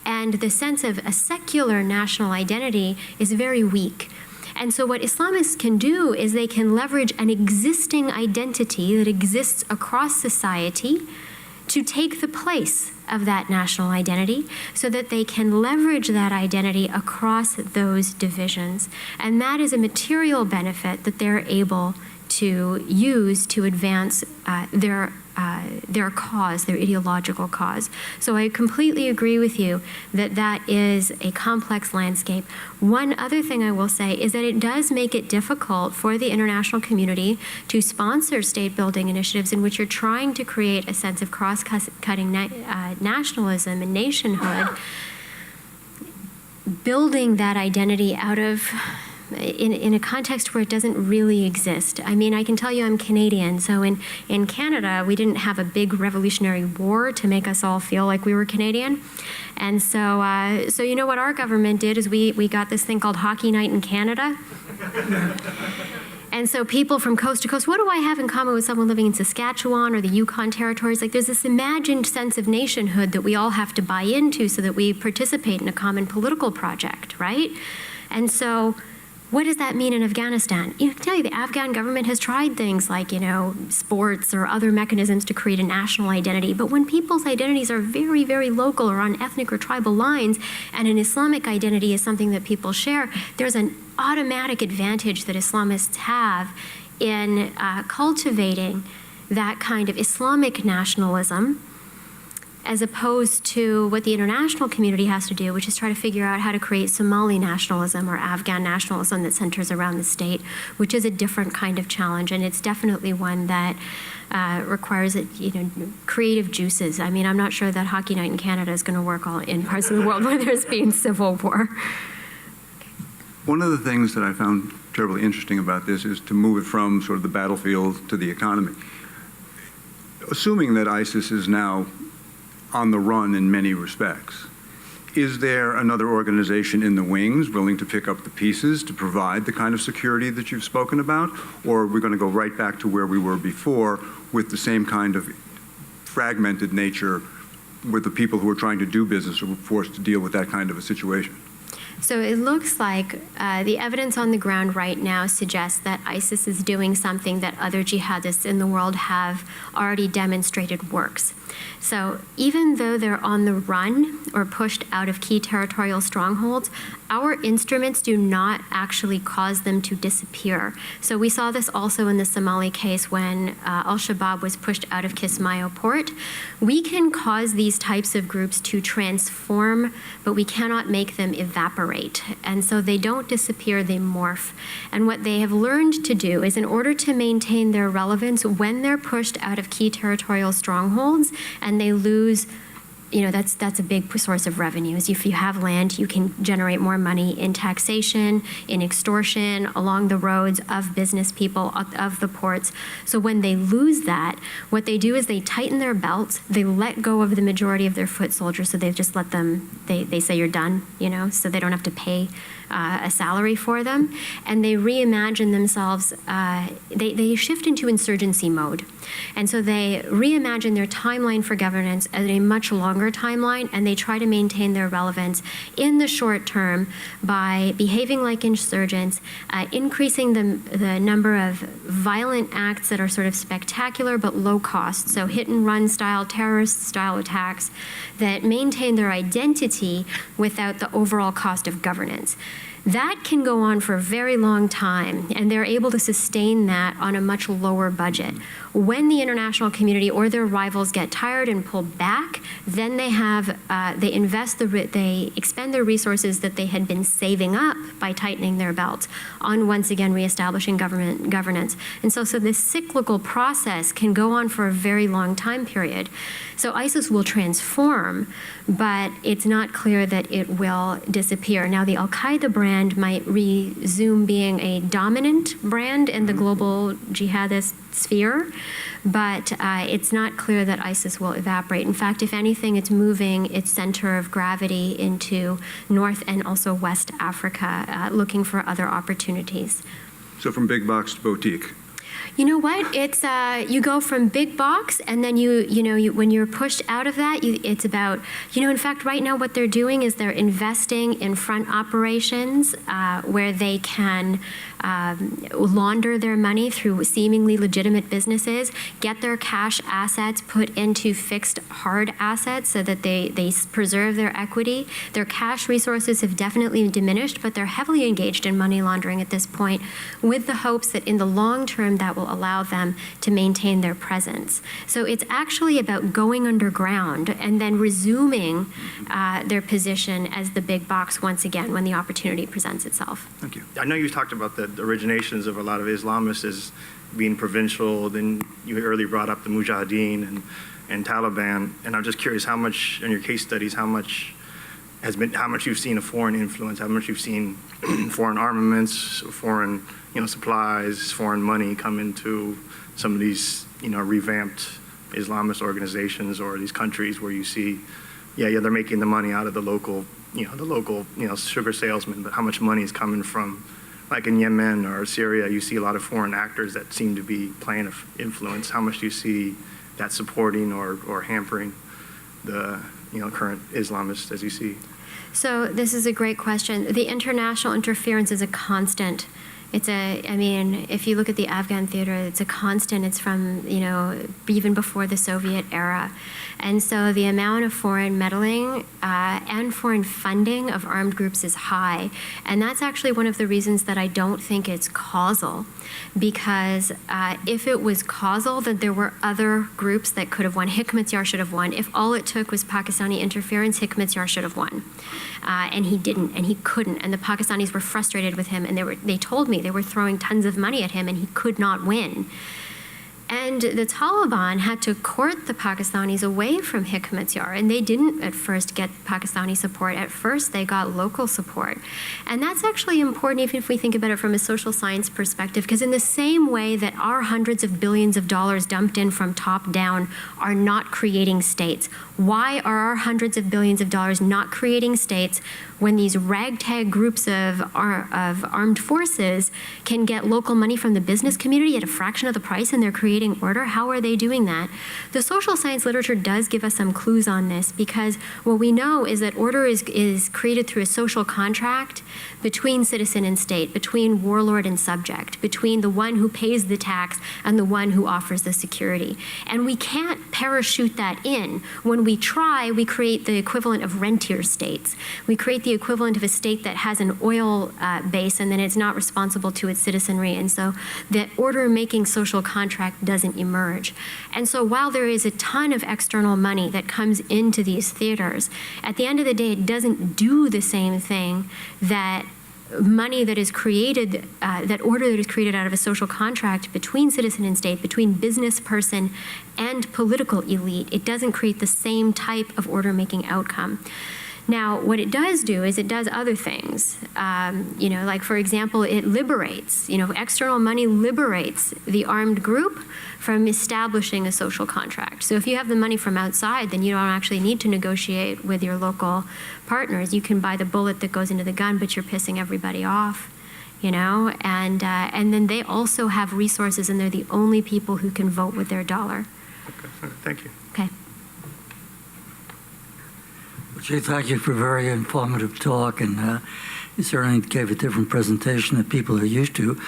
And the sense of a secular national identity is very weak. And so what Islamists can do is they can leverage an existing identity that exists across society to take the place of that national identity so that they can leverage that identity across those divisions. And that is a material benefit that they're able to use to advance their cause, their ideological cause. So I completely agree with you that that is a complex landscape. One other thing I will say is that it does make it difficult for the international community to sponsor state-building initiatives in which you're trying to create a sense of cross-cutting nationalism and nationhood, building that identity out of in a context where it doesn't really exist. I mean, I can tell you I'm Canadian, so in Canada, we didn't have a big revolutionary war to make us all feel like we were Canadian. And so, so you know what our government did is we got this thing called Hockey Night in Canada. And so people from coast to coast, what do I have in common with someone living in Saskatchewan or the Yukon territories? Like there's this imagined sense of nationhood that we all have to buy into so that we participate in a common political project, right? And so what does that mean in Afghanistan? I can tell you the Afghan government has tried things like, sports or other mechanisms to create a national identity. But when people's identities are very, very local or on ethnic or tribal lines, and an Islamic identity is something that people share, there's an automatic advantage that Islamists have in cultivating that kind of Islamic nationalism, as opposed to what the international community has to do, which is try to figure out how to create Somali nationalism or Afghan nationalism that centers around the state, which is a different kind of challenge, and it's definitely one that requires creative juices. I mean, I'm not sure that Hockey Night in Canada is going to work all in parts of the world where there's been civil war. One of the things that I found terribly interesting about this is to move it from sort of the battlefield to the economy. Assuming that ISIS is now on the run in many respects, is there another organization in the wings willing to pick up the pieces to provide the kind of security that you've spoken about? Or are we going to go right back to where we were before with the same kind of fragmented nature with the people who are trying to do business or forced to deal with that kind of a situation? So it looks like the evidence on the ground right now suggests that ISIS is doing something that other jihadists in the world have already demonstrated works. So even though they're on the run or pushed out of key territorial strongholds, our instruments do not actually cause them to disappear. So we saw this also in the Somali case when al-Shabaab was pushed out of Kismayo port. We can cause these types of groups to transform, but we cannot make them evaporate. And so they don't disappear, they morph. And what they have learned to do is in order to maintain their relevance when they're pushed out of key territorial strongholds and they lose, that's a big source of revenues. If you have land, you can generate more money in taxation, in extortion, along the roads of business people, of the ports. So when they lose that, what they do is they tighten their belts, they let go of the majority of their foot soldiers, so they just let them, they say you're done, so they don't have to pay a salary for them, and they reimagine themselves, they shift into insurgency mode. And so they reimagine their timeline for governance as a much longer timeline, and they try to maintain their relevance in the short term by behaving like insurgents, increasing the number of violent acts that are sort of spectacular but low cost, so hit and run style, terrorist style attacks that maintain their identity without the overall cost of governance. That can go on for a very long time, and they're able to sustain that on a much lower budget. When the international community or their rivals get tired and pull back, then they they expend their resources that they had been saving up by tightening their belts on once again reestablishing governance. And so this cyclical process can go on for a very long time period. So ISIS will transform, but it's not clear that it will disappear. Now, the Al-Qaeda brand might resume being a dominant brand in the global jihadist sphere, but it's not clear that ISIS will evaporate. In fact, if anything, it's moving its center of gravity into North and also West Africa, looking for other opportunities. So from big box to boutique. You know what? It's you go from big box, and then when you're pushed out of that, it's about in fact, right now what they're doing is they're investing in front operations where they can launder their money through seemingly legitimate businesses, get their cash assets put into fixed hard assets so that they preserve their equity. Their cash resources have definitely diminished, but they're heavily engaged in money laundering at this point, with the hopes that in the long term that will still allow them to maintain their presence. So it's actually about going underground and then resuming their position as the big box once again when the opportunity presents itself. Thank you. I know you talked about the originations of a lot of Islamists as being provincial, then you earlier brought up the Mujahideen and Taliban, and I'm just curious how much, in your case studies, how much you've seen of foreign influence, how much you've seen foreign armaments, foreign, supplies, foreign money come into some of these, revamped Islamist organizations or these countries where you see, they're making the money out of the local, sugar salesman, but how much money is coming from, like in Yemen or Syria, you see a lot of foreign actors that seem to be playing of influence. How much do you see that supporting or hampering the current Islamists as you see? So this is a great question. The international interference is a constant. If you look at the Afghan theater, it's a constant. It's from, even before the Soviet era. And so the amount of foreign meddling and foreign funding of armed groups is high. And that's actually one of the reasons that I don't think it's causal. Because if it was causal, then there were other groups that could have won. Hikmatyar should have won. If all it took was Pakistani interference, Hikmatyar should have won. And he didn't, and he couldn't. And the Pakistanis were frustrated with him, and they told me they were throwing tons of money at him, and he could not win. And the Taliban had to court the Pakistanis away from Hikmatyar, and they didn't at first get Pakistani support. At first, they got local support. And that's actually important even if we think about it from a social science perspective, because in the same way that our hundreds of billions of dollars dumped in from top down are not creating states, why are our hundreds of billions of dollars not creating states when these ragtag groups of armed forces can get local money from the business community at a fraction of the price and they're creating order? How are they doing that? The social science literature does give us some clues on this, because what we know is that order is created through a social contract between citizen and state, between warlord and subject, between the one who pays the tax and the one who offers the security. And we can't parachute that in. When we try, we create the equivalent of rentier states. We create the equivalent of a state that has an oil base and then it's not responsible to its citizenry. And so the order-making social contract doesn't emerge. And so while there is a ton of external money that comes into these theaters, at the end of the day, it doesn't do the same thing that money that is created, that order that is created out of a social contract between citizen and state, between business person and political elite. It doesn't create the same type of order-making outcome. Now, what it does do is it does other things. Like, for example, it liberates, external money liberates the armed group from establishing a social contract. So if you have the money from outside, then you don't actually need to negotiate with your local partners. You can buy the bullet that goes into the gun, but you're pissing everybody off, and then they also have resources, and they're the only people who can vote with their dollar. Okay, thank you. Okay. Jay, thank you for a very informative talk, and you certainly gave a different presentation that people are used to.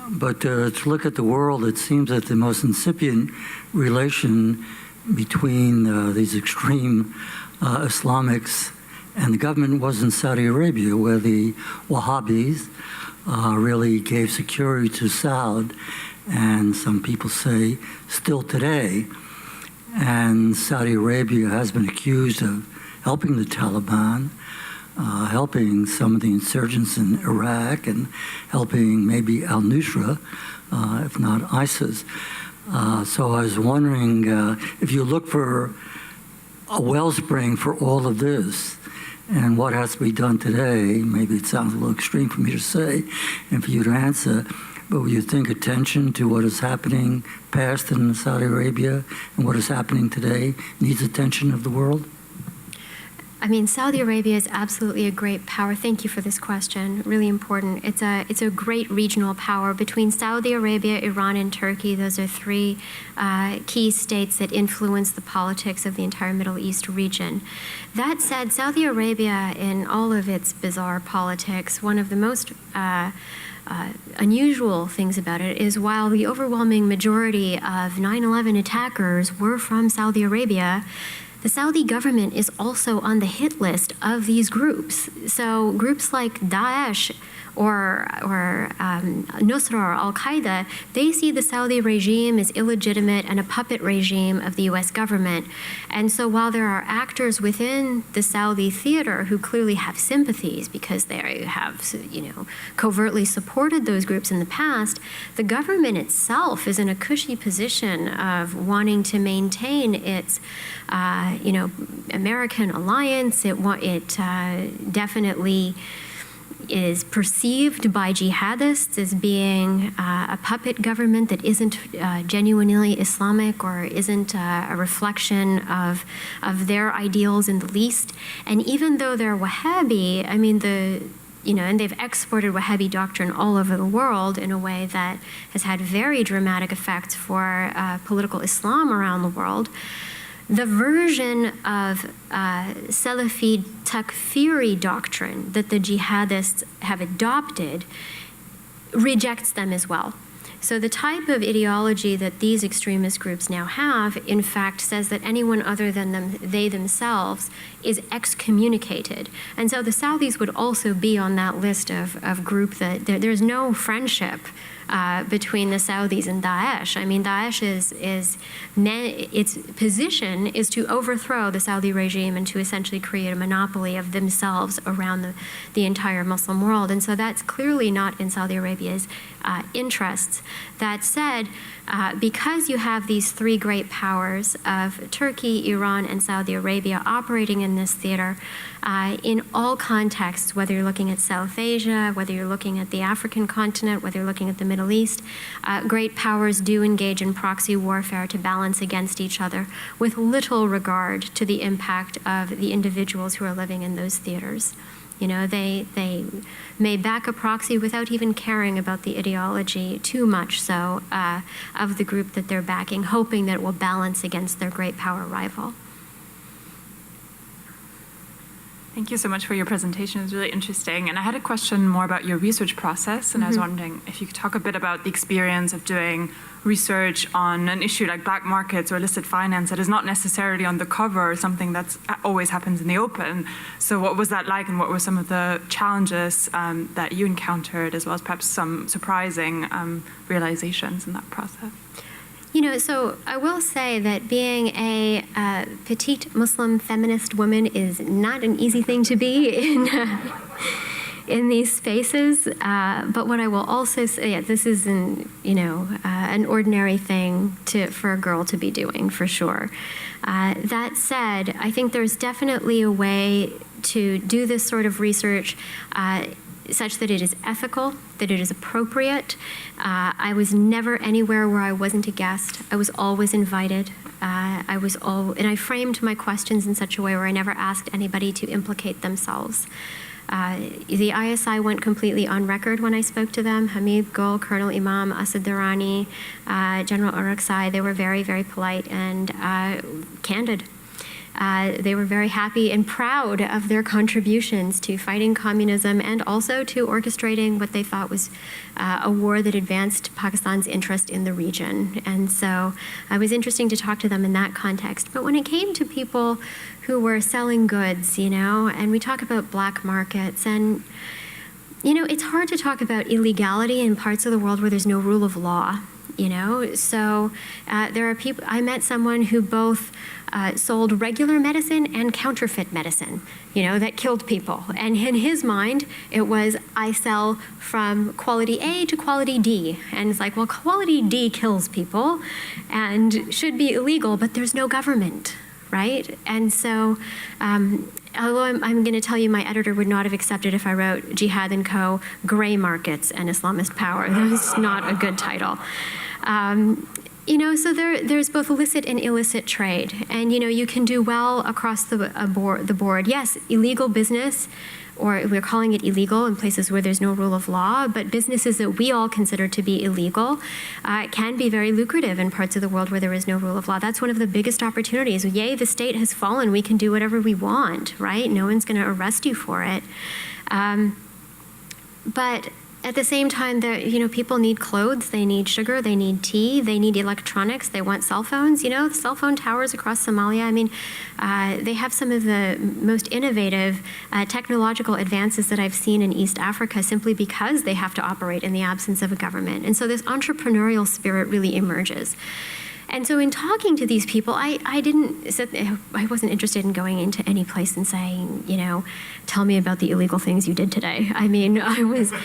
But to look at the world, it seems that the most incipient relation between these extreme Islamics and the government was in Saudi Arabia, where the Wahhabis really gave security to Saud, and some people say still today. And Saudi Arabia has been accused of helping the Taliban, helping some of the insurgents in Iraq, and helping maybe al-Nusra, if not ISIS. So I was wondering if you look for a wellspring for all of this and what has to be done today, maybe it sounds a little extreme for me to say and for you to answer, but would you think attention to what is happening past in Saudi Arabia and what is happening today needs attention of the world? Saudi Arabia is absolutely a great power. Thank you for this question. Really important. It's a great regional power. Between Saudi Arabia, Iran, and Turkey, those are three key states that influence the politics of the entire Middle East region. That said, Saudi Arabia, in all of its bizarre politics, one of the most unusual things about it is while the overwhelming majority of 9/11 attackers were from Saudi Arabia, the Saudi government is also on the hit list of these groups. So groups like Daesh or Nusra or Al-Qaeda, they see the Saudi regime as illegitimate and a puppet regime of the US government. And so while there are actors within the Saudi theater who clearly have sympathies because they have, covertly supported those groups in the past, the government itself is in a cushy position of wanting to maintain its, American alliance. It definitely is perceived by jihadists as being a puppet government that isn't genuinely Islamic or isn't a reflection of their ideals in the least. And even though they're Wahhabi, I mean, and they've exported Wahhabi doctrine all over the world in a way that has had very dramatic effects for political Islam around the world. The version of Salafi Takfiri doctrine that the jihadists have adopted rejects them as well. So the type of ideology that these extremist groups now have, in fact, says that anyone other than they themselves is excommunicated. And so the Saudis would also be on that list of group that there's no friendship between the Saudis and Daesh. I mean, Daesh its position is to overthrow the Saudi regime and to essentially create a monopoly of themselves around the entire Muslim world. And so that's clearly not in Saudi Arabia's interests. That said, because you have these three great powers of Turkey, Iran, and Saudi Arabia operating in this theater, in all contexts, whether you're looking at South Asia, whether you're looking at the African continent, whether you're looking at the Middle East, great powers do engage in proxy warfare to balance against each other with little regard to the impact of the individuals who are living in those theaters. They may back a proxy without even caring about the ideology too much so of the group that they're backing, hoping that it will balance against their great power rival. Thank you so much for your presentation. It was really interesting. And I had a question more about your research process. And I was wondering if you could talk a bit about the experience of doing research on an issue like black markets or illicit finance that is not necessarily on the cover or something that always happens in the open. So what was that like, and what were some of the challenges that you encountered, as well as perhaps some surprising realizations in that process? So I will say that being a petite Muslim feminist woman is not an easy thing to be in these spaces. But what I will also say, this is an ordinary thing for a girl to be doing, for sure. That said, I think there's definitely a way to do this sort of research such that it is ethical, that it is appropriate. I was never anywhere where I wasn't a guest. I was always invited. And I framed my questions in such a way where I never asked anybody to implicate themselves. The ISI went completely on record when I spoke to them. Hamid Gul, Colonel Imam, Asad Durrani, General Uraksai, they were very, very polite and candid. They were very happy and proud of their contributions to fighting communism and also to orchestrating what they thought was a war that advanced Pakistan's interest in the region. And so it was interesting to talk to them in that context. But when it came to people who were selling goods, and we talk about black markets, and it's hard to talk about illegality in parts of the world where there's no rule of law. So there are people. I met someone who both sold regular medicine and counterfeit medicine, that killed people. And in his mind, it was, I sell from quality A to quality D. And it's like, well, quality D kills people and should be illegal, but there's no government, right? And so, although I'm going to tell you my editor would not have accepted if I wrote Jihad Co, Gray Markets and Islamist Power. That was not a good title. So there's both illicit and illicit trade. And, you can do well across the board. Yes, illegal business, or we're calling it illegal in places where there's no rule of law, but businesses that we all consider to be illegal can be very lucrative in parts of the world where there is no rule of law. That's one of the biggest opportunities. Yay, the state has fallen. We can do whatever we want, right? No one's going to arrest you for it. But at the same time, people need clothes, they need sugar, they need tea, they need electronics, they want cell phones. The cell phone towers across Somalia, I mean, they have some of the most innovative technological advances that I've seen in East Africa simply because they have to operate in the absence of a government. And so this entrepreneurial spirit really emerges. And so in talking to these people, I wasn't interested in going into any place and saying, tell me about the illegal things you did today. I mean, I'd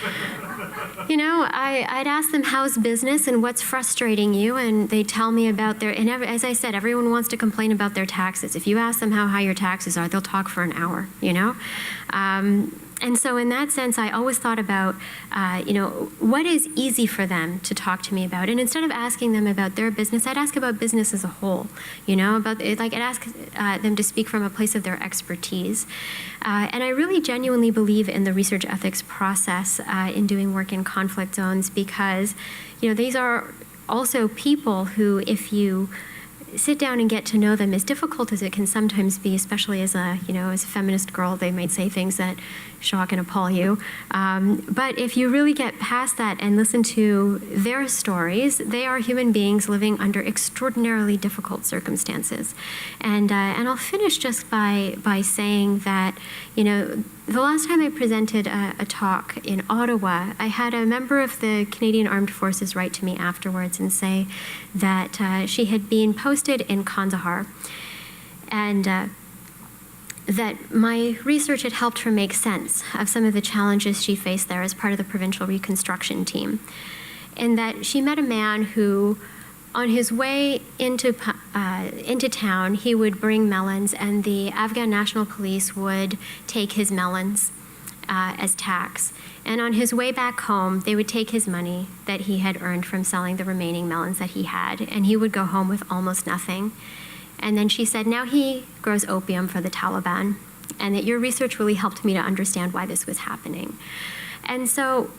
ask them, how's business and what's frustrating you? And they tell me about as I said, everyone wants to complain about their taxes. If you ask them how high your taxes are, they'll talk for an hour, And so in that sense, I always thought about, what is easy for them to talk to me about? And instead of asking them about their business, I'd ask about business as a whole, I'd ask them to speak from a place of their expertise. And I really genuinely believe in the research ethics process in doing work in conflict zones because, these are also people who, if you sit down and get to know them, as difficult as it can sometimes be, especially as a feminist girl, they might say things that shock and appall you. But if you really get past that and listen to their stories, they are human beings living under extraordinarily difficult circumstances. And I'll finish just by saying that, the last time I presented a talk in Ottawa, I had a member of the Canadian Armed Forces write to me afterwards and say that she had been posted in Kandahar and that my research had helped her make sense of some of the challenges she faced there as part of the provincial reconstruction team. And that she met a man who, on his way into town, he would bring melons, and the Afghan National Police would take his melons as tax. And on his way back home, they would take his money that he had earned from selling the remaining melons that he had, and he would go home with almost nothing. And then she said, now he grows opium for the Taliban, and that your research really helped me to understand why this was happening. And so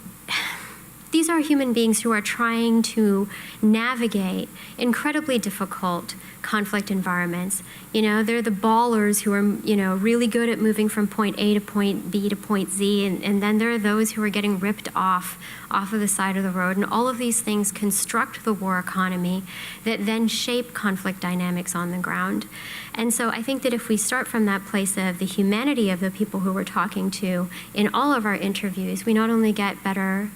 these are human beings who are trying to navigate incredibly difficult conflict environments. They're the ballers who are, really good at moving from point A to point B to point Z, and then there are those who are getting ripped off of the side of the road, and all of these things construct the war economy that then shape conflict dynamics on the ground. And so I think that if we start from that place of the humanity of the people who we're talking to in all of our interviews, we not only get better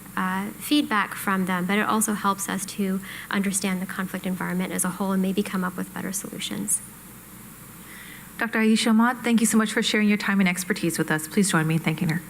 feedback from them, but it also helps us to understand the conflict environment as a whole and maybe come up with better solutions. Dr. Aisha Ahmad, thank you so much for sharing your time and expertise with us. Please join me in thanking her.